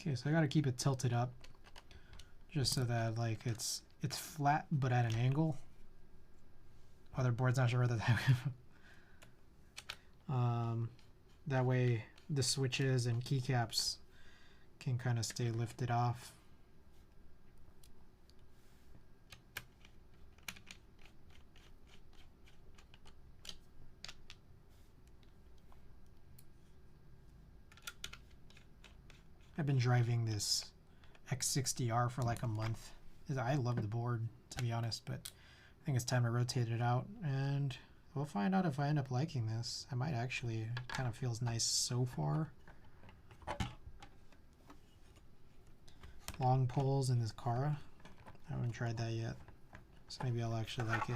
Okay, so I gotta keep it tilted up, just so that like it's flat but at an angle. Other boards not sure whether that that way the switches and keycaps can kind of stay lifted off. I've been driving this X60R for like a month. I love the board, to be honest, but I think it's time to rotate it out, and we'll find out if I end up liking this. I might actually. It kind of feels nice so far. Long poles in this Kara. I haven't tried that yet, so maybe I'll actually like it.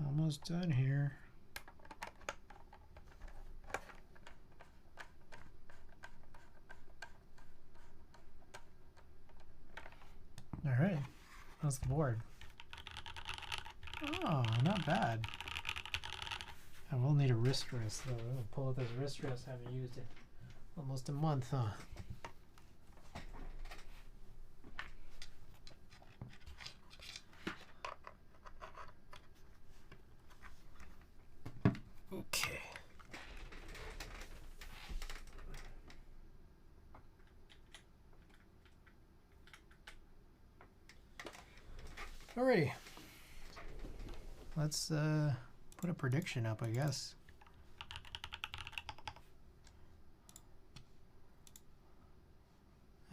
Almost done here. All right, how's the board? Oh, not bad. I will need a wrist rest though. I'm gonna pull out this wrist rest. I haven't used it almost a month, huh? Okay. Alrighty. Let's put a prediction up, I guess.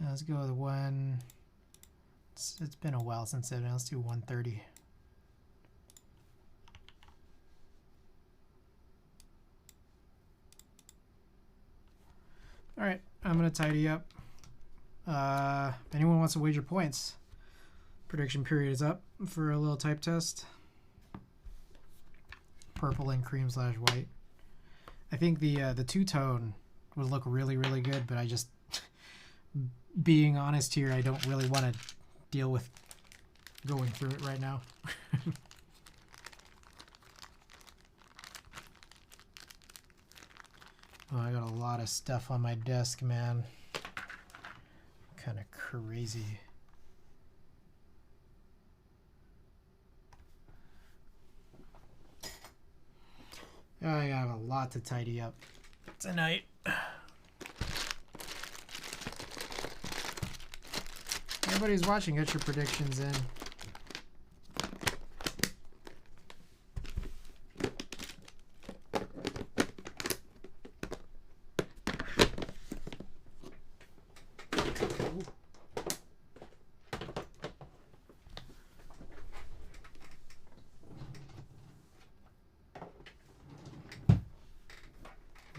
Let's go with one. It's been a while since it. Let's do 130. All right, I'm gonna tidy up. If anyone wants to wager points, prediction period is up for a little type test. Purple and cream / white. I think the two-tone would look really, really good, but I just, being honest here, I don't really want to deal with going through it right now. Oh, I got a lot of stuff on my desk, man. Kind of crazy. I have a lot to tidy up tonight. Everybody who's watching, get your predictions in.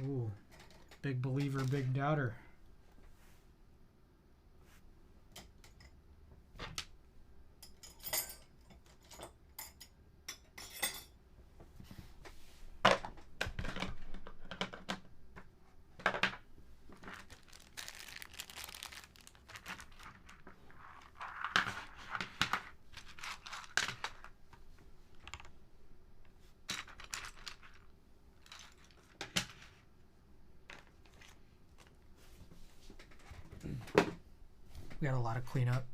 Ooh, big believer, big doubter. We got a lot of cleanup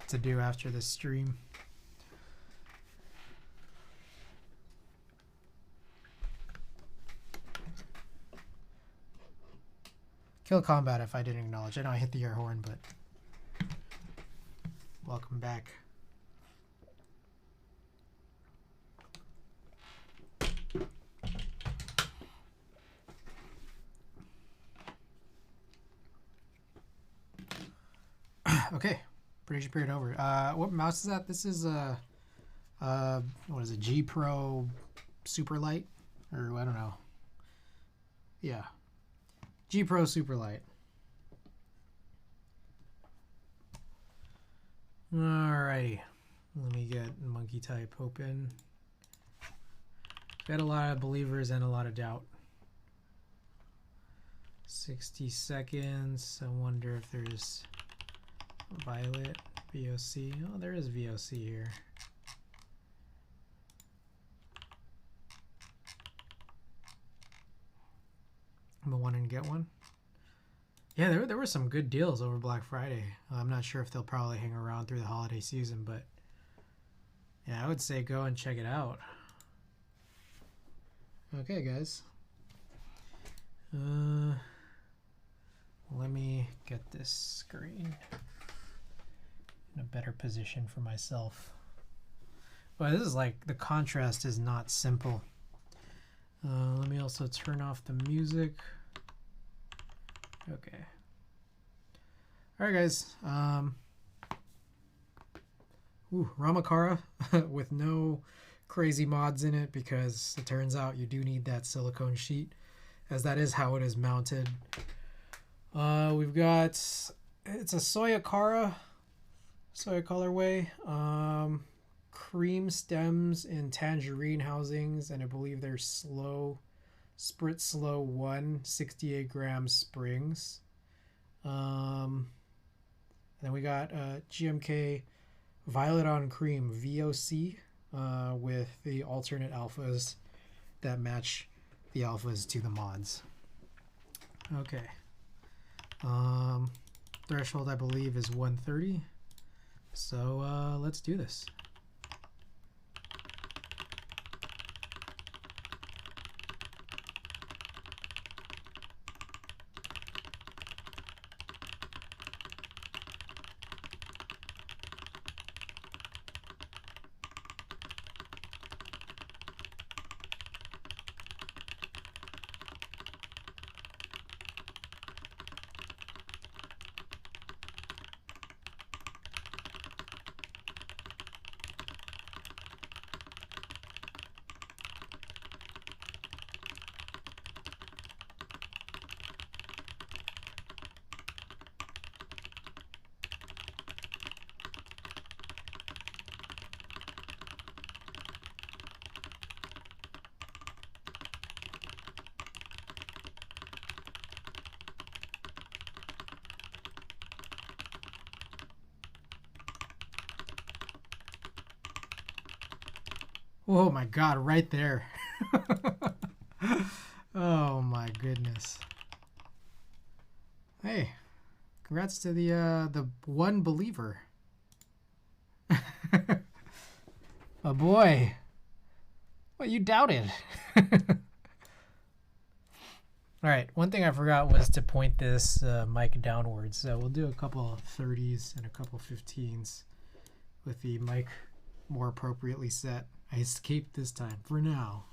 to do after this stream. Kill combat if I didn't acknowledge. I know I hit the air horn, but welcome back. Okay, prediction period over. What mouse is that? This is what is it? G Pro Super Light, or I don't know. Yeah, G Pro Super Light. Alrighty, let me get monkey type open. Got a lot of believers and a lot of doubt. 60 seconds. I wonder if there's Violet, VOC. Oh, there is VOC here. I'm a one and get one. Yeah, there were some good deals over Black Friday. I'm not sure if they'll probably hang around through the holiday season, but yeah, I would say go and check it out. Okay, guys. Let me get this screen in a better position for myself. Well, this is like, the contrast is not simple. Let me also turn off the music. Okay. All right, guys. RAMA KARA with no crazy mods in it, because it turns out you do need that silicone sheet, as that is how it is mounted. We've got, it's a SOYA KARA, SOYA colorway, cream stems in Tangerine housings, and I believe they're SPRiT Slow I 68 gram springs. Then we got GMK Violet on cream VOC with the alternate alphas that match the alphas to the mods. Okay. Threshold I believe is 130. So let's do this. Oh my god, right there. Oh my goodness. Hey, congrats to the one believer. Oh boy. Well, you doubted. All right, one thing I forgot was to point this mic downwards. So we'll do a couple of 30s and a couple 15s with the mic more appropriately set. I escaped this time for now.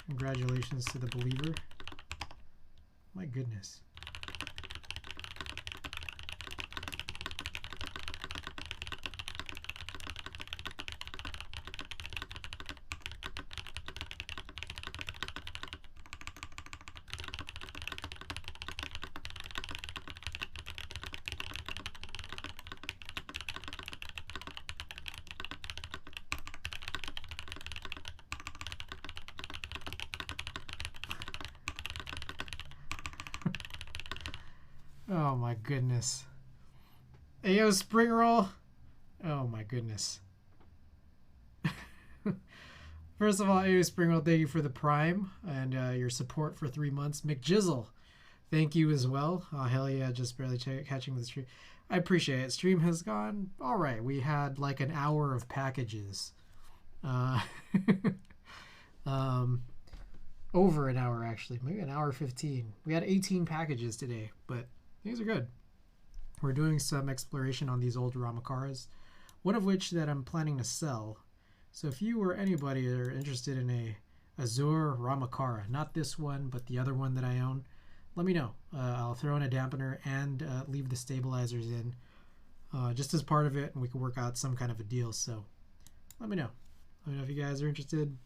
Congratulations to the believer. My goodness. Oh my goodness. Ayo, spring roll. Oh my goodness. First of all, Ayo Spring Roll, thank you for the Prime and your support for 3 months. McJizzle, thank you as well. Oh, hell yeah, just barely catching the stream. I appreciate it. Stream has gone all right. We had like an hour of packages. Over an hour, actually. Maybe an hour 15. We had 18 packages today, but these are good. We're doing some exploration on these old RAMA KARAs, one of which that I'm planning to sell. So if you or anybody are interested in a Azure RAMA KARA, not this one, but the other one that I own, let me know. I'll throw in a dampener and leave the stabilizers in just as part of it, and we can work out some kind of a deal. So let me know. Let me know if you guys are interested.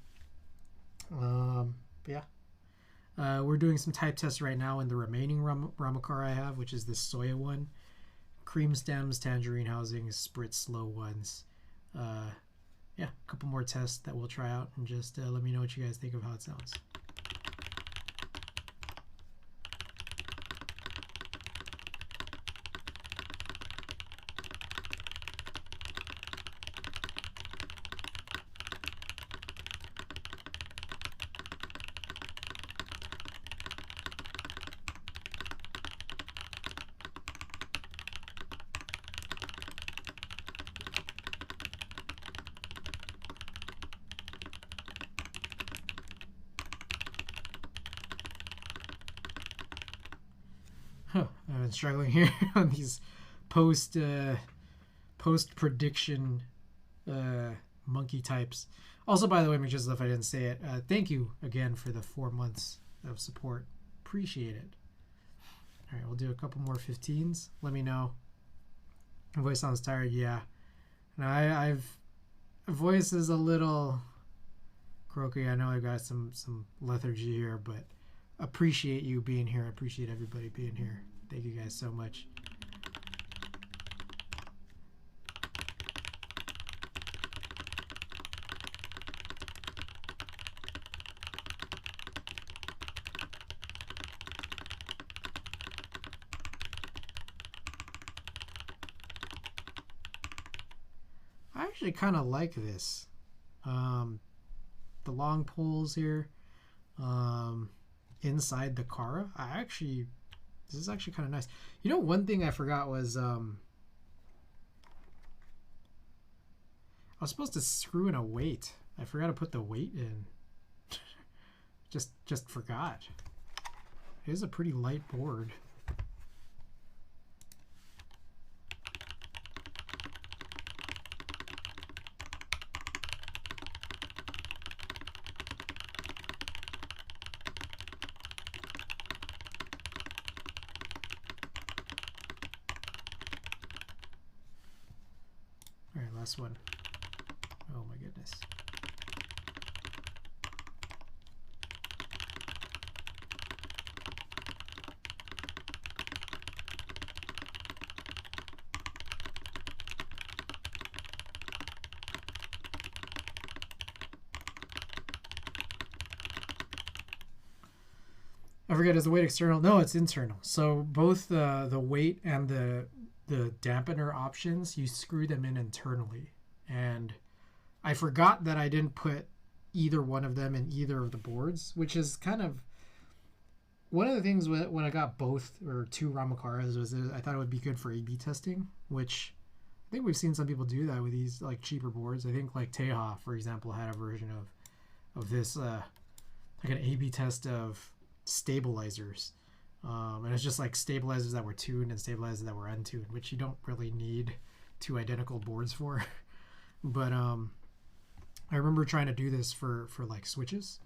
But yeah. We're doing some type tests right now in the remaining RAMA KARA I have, which is this SOYA one. Cream stems, tangerine housings, SPRiT Slow ones. Yeah, a couple more tests that we'll try out, and just let me know what you guys think of how it sounds. I've been struggling here on these post prediction monkey types. Also, by the way, McJizzle, if I didn't say it, thank you again for the 4 months of support. Appreciate it. All right, we'll do a couple more 15s. Let me know. My voice sounds tired. Yeah, and I've voice is a little croaky. I know I got some lethargy here, but appreciate you being here. I appreciate everybody being here. Thank you guys so much. I actually kind of like this. The long poles here. Inside the Kara, this is actually kind of nice. You know, one thing I forgot was I was supposed to screw in a weight. I forgot to put the weight in. just forgot. It is a pretty light board. Last one. Oh my goodness. I forget, is the weight external? No, it's internal. So both the weight and the dampener options, you screw them in internally. And I forgot that I didn't put either one of them in either of the boards, which is kind of one of the things when I got both or two RAMA KARAs was I thought it would be good for A/B testing, which I think we've seen some people do that with these like cheaper boards. I think like Teja, for example, had a version of this like an A/B test of stabilizers, and it's just like stabilizers that were tuned and stabilizers that were untuned, which you don't really need two identical boards for. But I remember trying to do this for like switches,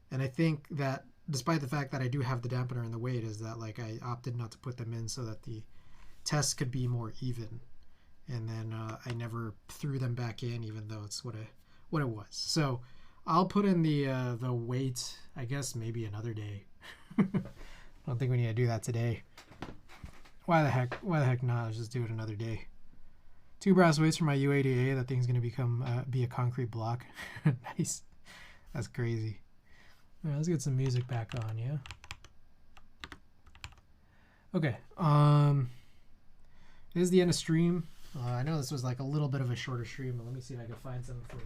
and I think that despite the fact that I do have the dampener and the weight, is that like I opted not to put them in so that the test could be more even, and then I never threw them back in, even though it's what it was. So I'll put in the weight, I guess maybe another day. I don't think we need to do that today. Why the heck not? Let's just do it another day. 2 brass weights for my U80A. That thing's gonna be a concrete block. Nice. That's crazy. All right, let's get some music back on, yeah. Okay. This is the end of stream. I know this was like a little bit of a shorter stream, but let me see if I can find something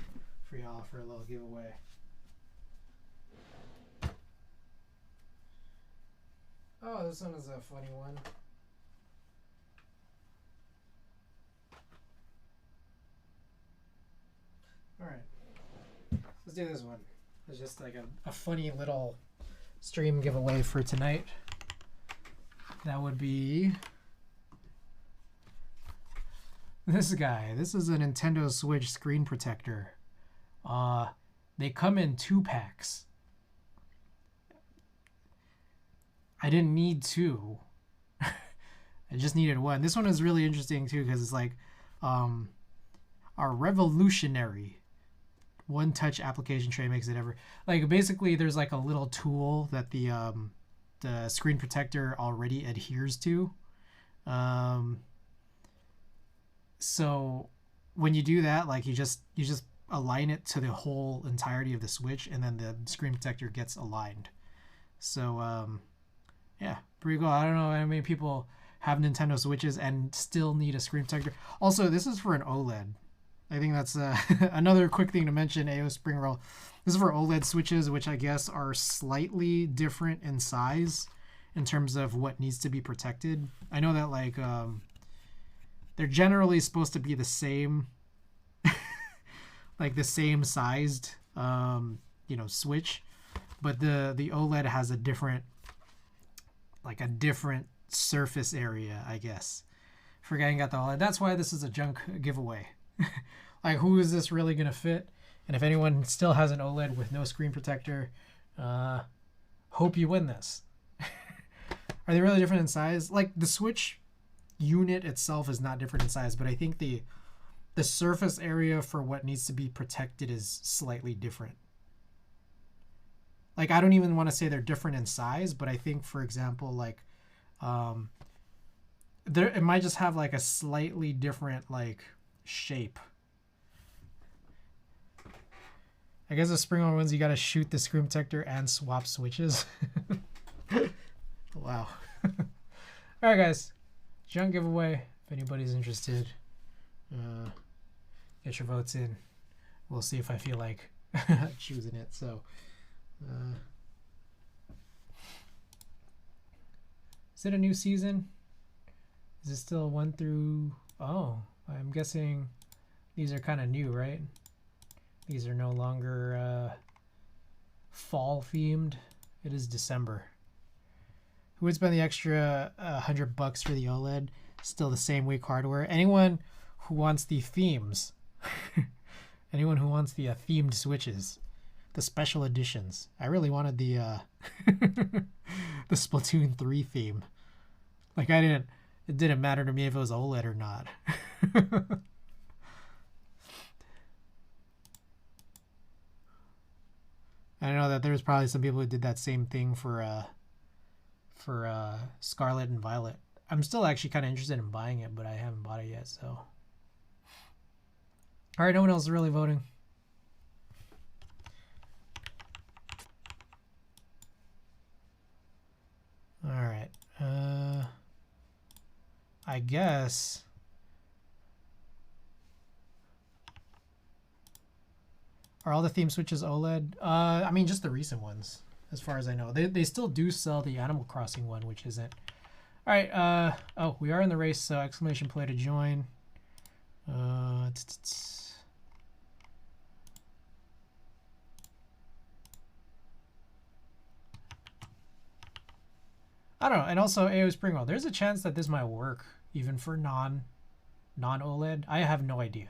for y'all for a little giveaway. Oh, this one is a funny one. All right, let's do this one. It's just like a funny little stream giveaway for tonight. That would be this guy. This is a Nintendo Switch screen protector. They come in 2 packs. I didn't need 2. I just needed 1. This one is really interesting too because it's like our revolutionary one-touch application tray makes it ever. Like basically, there's like a little tool that the screen protector already adheres to. So when you do that, like you just align it to the whole entirety of the switch, and then the screen protector gets aligned. So yeah, pretty cool. I don't know how many people have Nintendo Switches and still need a screen protector. Also, this is for an OLED. I think that's another quick thing to mention. AO Spring Roll. This is for OLED switches, which I guess are slightly different in size in terms of what needs to be protected. I know that like they're generally supposed to be the same, like the same sized, switch, but the OLED has a different surface area, I guess. Forgetting got the OLED. That's why this is a junk giveaway. Like, who is this really gonna fit? And if anyone still has an OLED with no screen protector, hope you win this. Are they really different in size? Like the Switch unit itself is not different in size, but I think the surface area for what needs to be protected is slightly different. Like, I don't even want to say they're different in size, but I think, for example, like it might just have like a slightly different like shape. I guess the spring on ones, you gotta shoot the screen protector and swap switches. Wow. All right, guys, junk giveaway. If anybody's interested, get your votes in. We'll see if I feel like choosing it. So is it a new season? Is it still 1 through... Oh, I'm guessing these are kind of new, right? These are no longer fall themed. It is December. Who would spend the extra $100 for the OLED? Still the same weak hardware. Anyone who wants the themes. Anyone who wants the themed switches. The special editions. I really wanted the the Splatoon 3 theme. Like, it didn't matter to me if it was OLED or not. I know that there's probably some people who did that same thing for Scarlet and Violet. I'm still actually kind of interested in buying it, but I haven't bought it yet, so. All right, no one else is really voting. I guess. Are all the theme switches OLED? I mean, just the recent ones, as far as I know. They still do sell the Animal Crossing one, which isn't. All right. Oh, we are in the race, so exclamation play to join. I don't know. And also, AO Springwell, there's a chance that this might work even for non-OLED. I have no idea,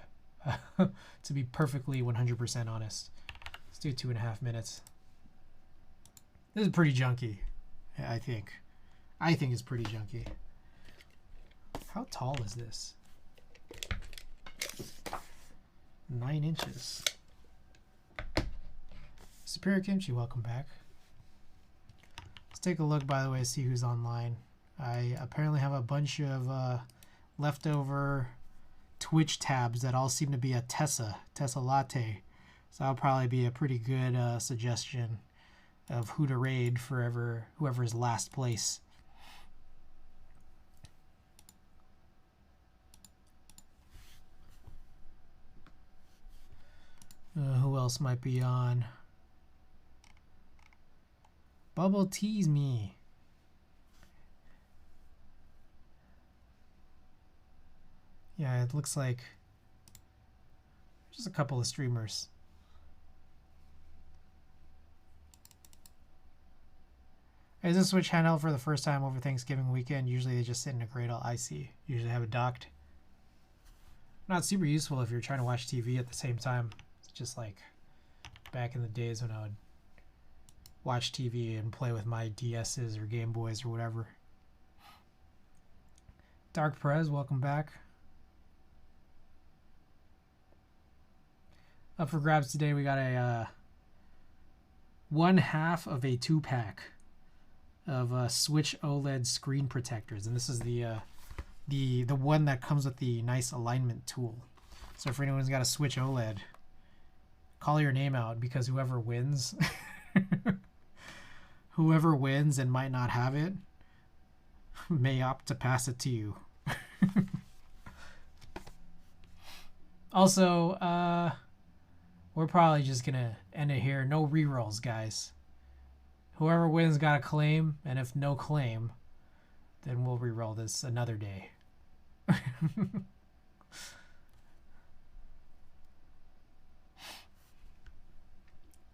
to be perfectly 100% honest. Let's do 2.5 minutes. This is pretty junky, I think. I think it's pretty junky. How tall is this? 9 inches. Superior Kimchi, welcome back. Let's take a look, by the way, see who's online. I apparently have a bunch of leftover Twitch tabs that all seem to be a Tessa Latte. So that'll probably be a pretty good suggestion of who to raid for whoever's last place. Who else might be on? Bubble tease me. Yeah, it looks like just a couple of streamers. Is this Switch handheld for the first time over Thanksgiving weekend? Usually they just sit in a cradle. I see. Usually have it docked. Not super useful if you're trying to watch TV at the same time. It's just like back in the days when I would watch TV and play with my DS's or Game Boys or whatever. Dark Perez, welcome back. Up for grabs today, we got a 1/2 of a 2-pack of Switch OLED screen protectors, and this is the one that comes with the nice alignment tool. So for anyone who's got a Switch OLED, call your name out, because whoever wins whoever wins and might not have it may opt to pass it to you. Also, we're probably just gonna end it here. No rerolls, guys. Whoever wins got a claim, and if no claim, then we'll reroll this another day.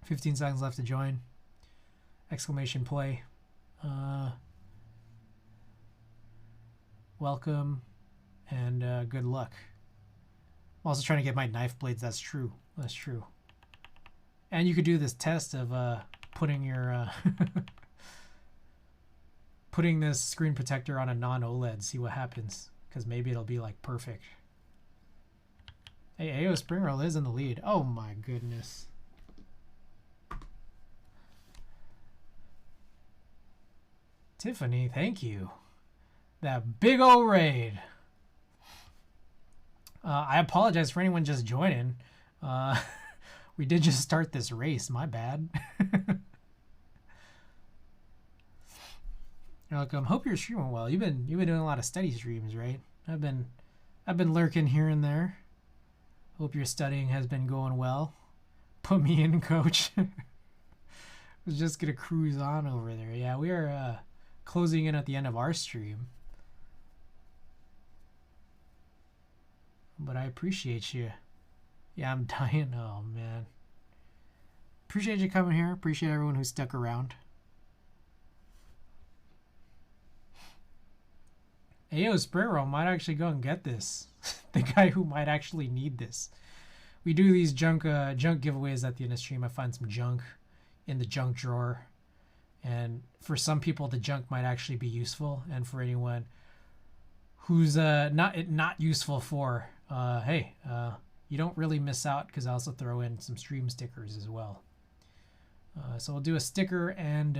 15 seconds left to join. Exclamation play. Welcome and good luck. I'm also trying to get my knife blades. That's true. That's true. And you could do this test of putting your putting this screen protector on a non-OLED. See what happens, because maybe it'll be like perfect. Hey, AO Springroll is in the lead. Oh my goodness. Tiffany, thank you. That big old raid. I apologize for anyone just joining. We did just start this race. My bad. You're welcome. Hope you're streaming well. You've been doing a lot of study streams, right? I've been lurking here and there. Hope your studying has been going well. Put me in, coach. Was just gonna cruise on over there. Yeah, we are closing in at the end of our stream. But I appreciate you. Yeah, I'm dying. Oh, man. Appreciate you coming here. Appreciate everyone who stuck around. AO Sprayroll might actually go and get this. The guy who might actually need this. We do these junk giveaways at the end of stream. I find some junk in the junk drawer. And for some people, the junk might actually be useful. And for anyone who's not useful for, hey, you don't really miss out, because I also throw in some stream stickers as well. So we'll do a sticker and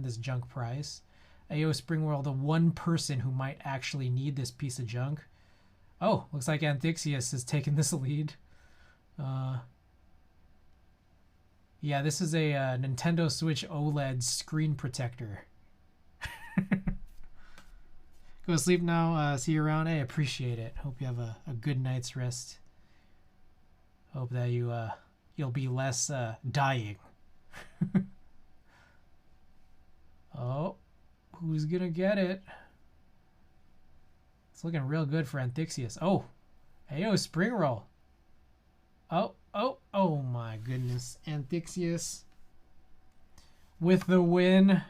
this junk prize. AO Springworld, the one person who might actually need this piece of junk. Oh, looks like Antixius has taken this lead. Yeah, this is a Nintendo Switch OLED screen protector. Go to sleep now. See you around. Hey, appreciate it. Hope you have a good night's rest. Hope that you'll be less dying. Oh, who's gonna get it? It's looking real good for Anthixius. Oh, hey, yo, spring roll. Oh my goodness. Anthixius with the win.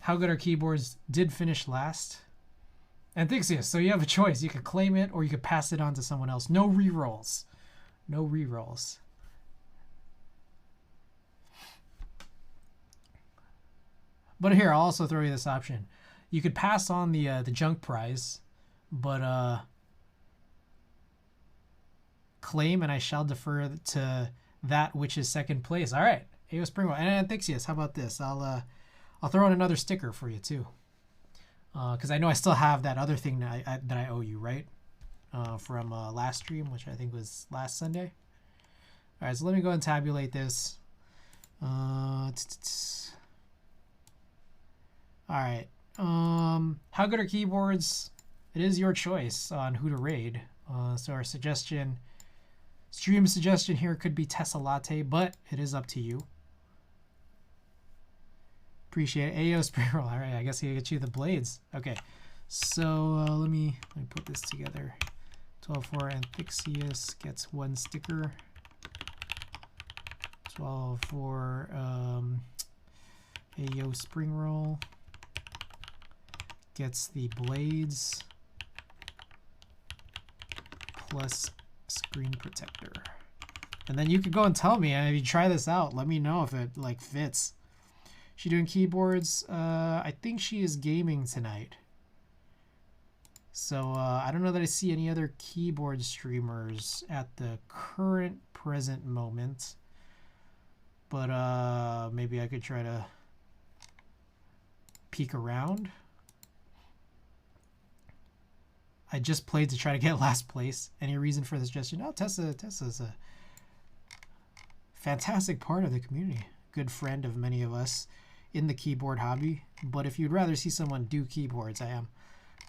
How good our keyboards did finish last. Anthixius, so you have a choice. You could claim it or you could pass it on to someone else. No rerolls. No rerolls. But here, I'll also throw you this option. You could pass on the junk prize, but claim and I shall defer to that which is second place. All right, Ayo Springwell and Anthixius. How about this? I'll throw in another sticker for you too, because I know I still have that other thing that I owe you, right? From last stream, which I think was last Sunday. All right, so let me go and tabulate this. All right. How good are keyboards? It is your choice on who to raid. So our stream suggestion here could be Tessa Latte, but it is up to you. Appreciate it. Ayo Spiral. All right, I guess I get you the blades. Okay, so let me put this together. 12 for Anthixius gets one sticker. 12 for Ayo Spring Roll gets the blades plus screen protector. And then you could go and tell me, and if you try this out, let me know if it like fits. She doing keyboards? I think she is gaming tonight. So I don't know that I see any other keyboard streamers at the present moment. But maybe I could try to peek around. I just played to try to get last place. Any reason for this suggestion? No, Tessa's a fantastic part of the community. Good friend of many of us in the keyboard hobby. But if you'd rather see someone do keyboards, I am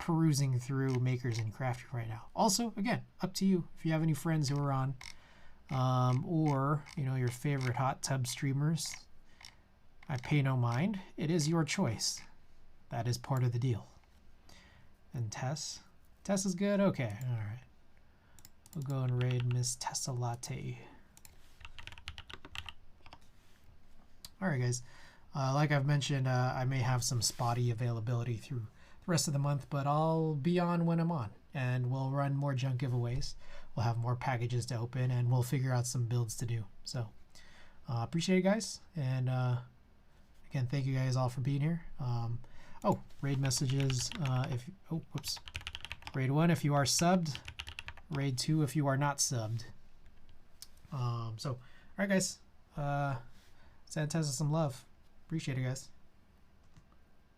perusing through Makers and Crafting right now. Also, again, up to you. If you have any friends who are on, or your favorite hot tub streamers, I pay no mind. It is your choice. That is part of the deal. And Tess is good? Okay, all right. We'll go and raid Miss Tessa Latte. All right, guys. Like I've mentioned, I may have some spotty availability through the rest of the month, but I'll be on when I'm on, and we'll run more junk giveaways. We'll have more packages to open, and we'll figure out some builds to do. So appreciate it, guys. And again, thank you guys all for being here. Raid messages. Raid 1 if you are subbed. Raid 2 if you are not subbed. All right, guys. Send Tessa some love. Appreciate it, guys.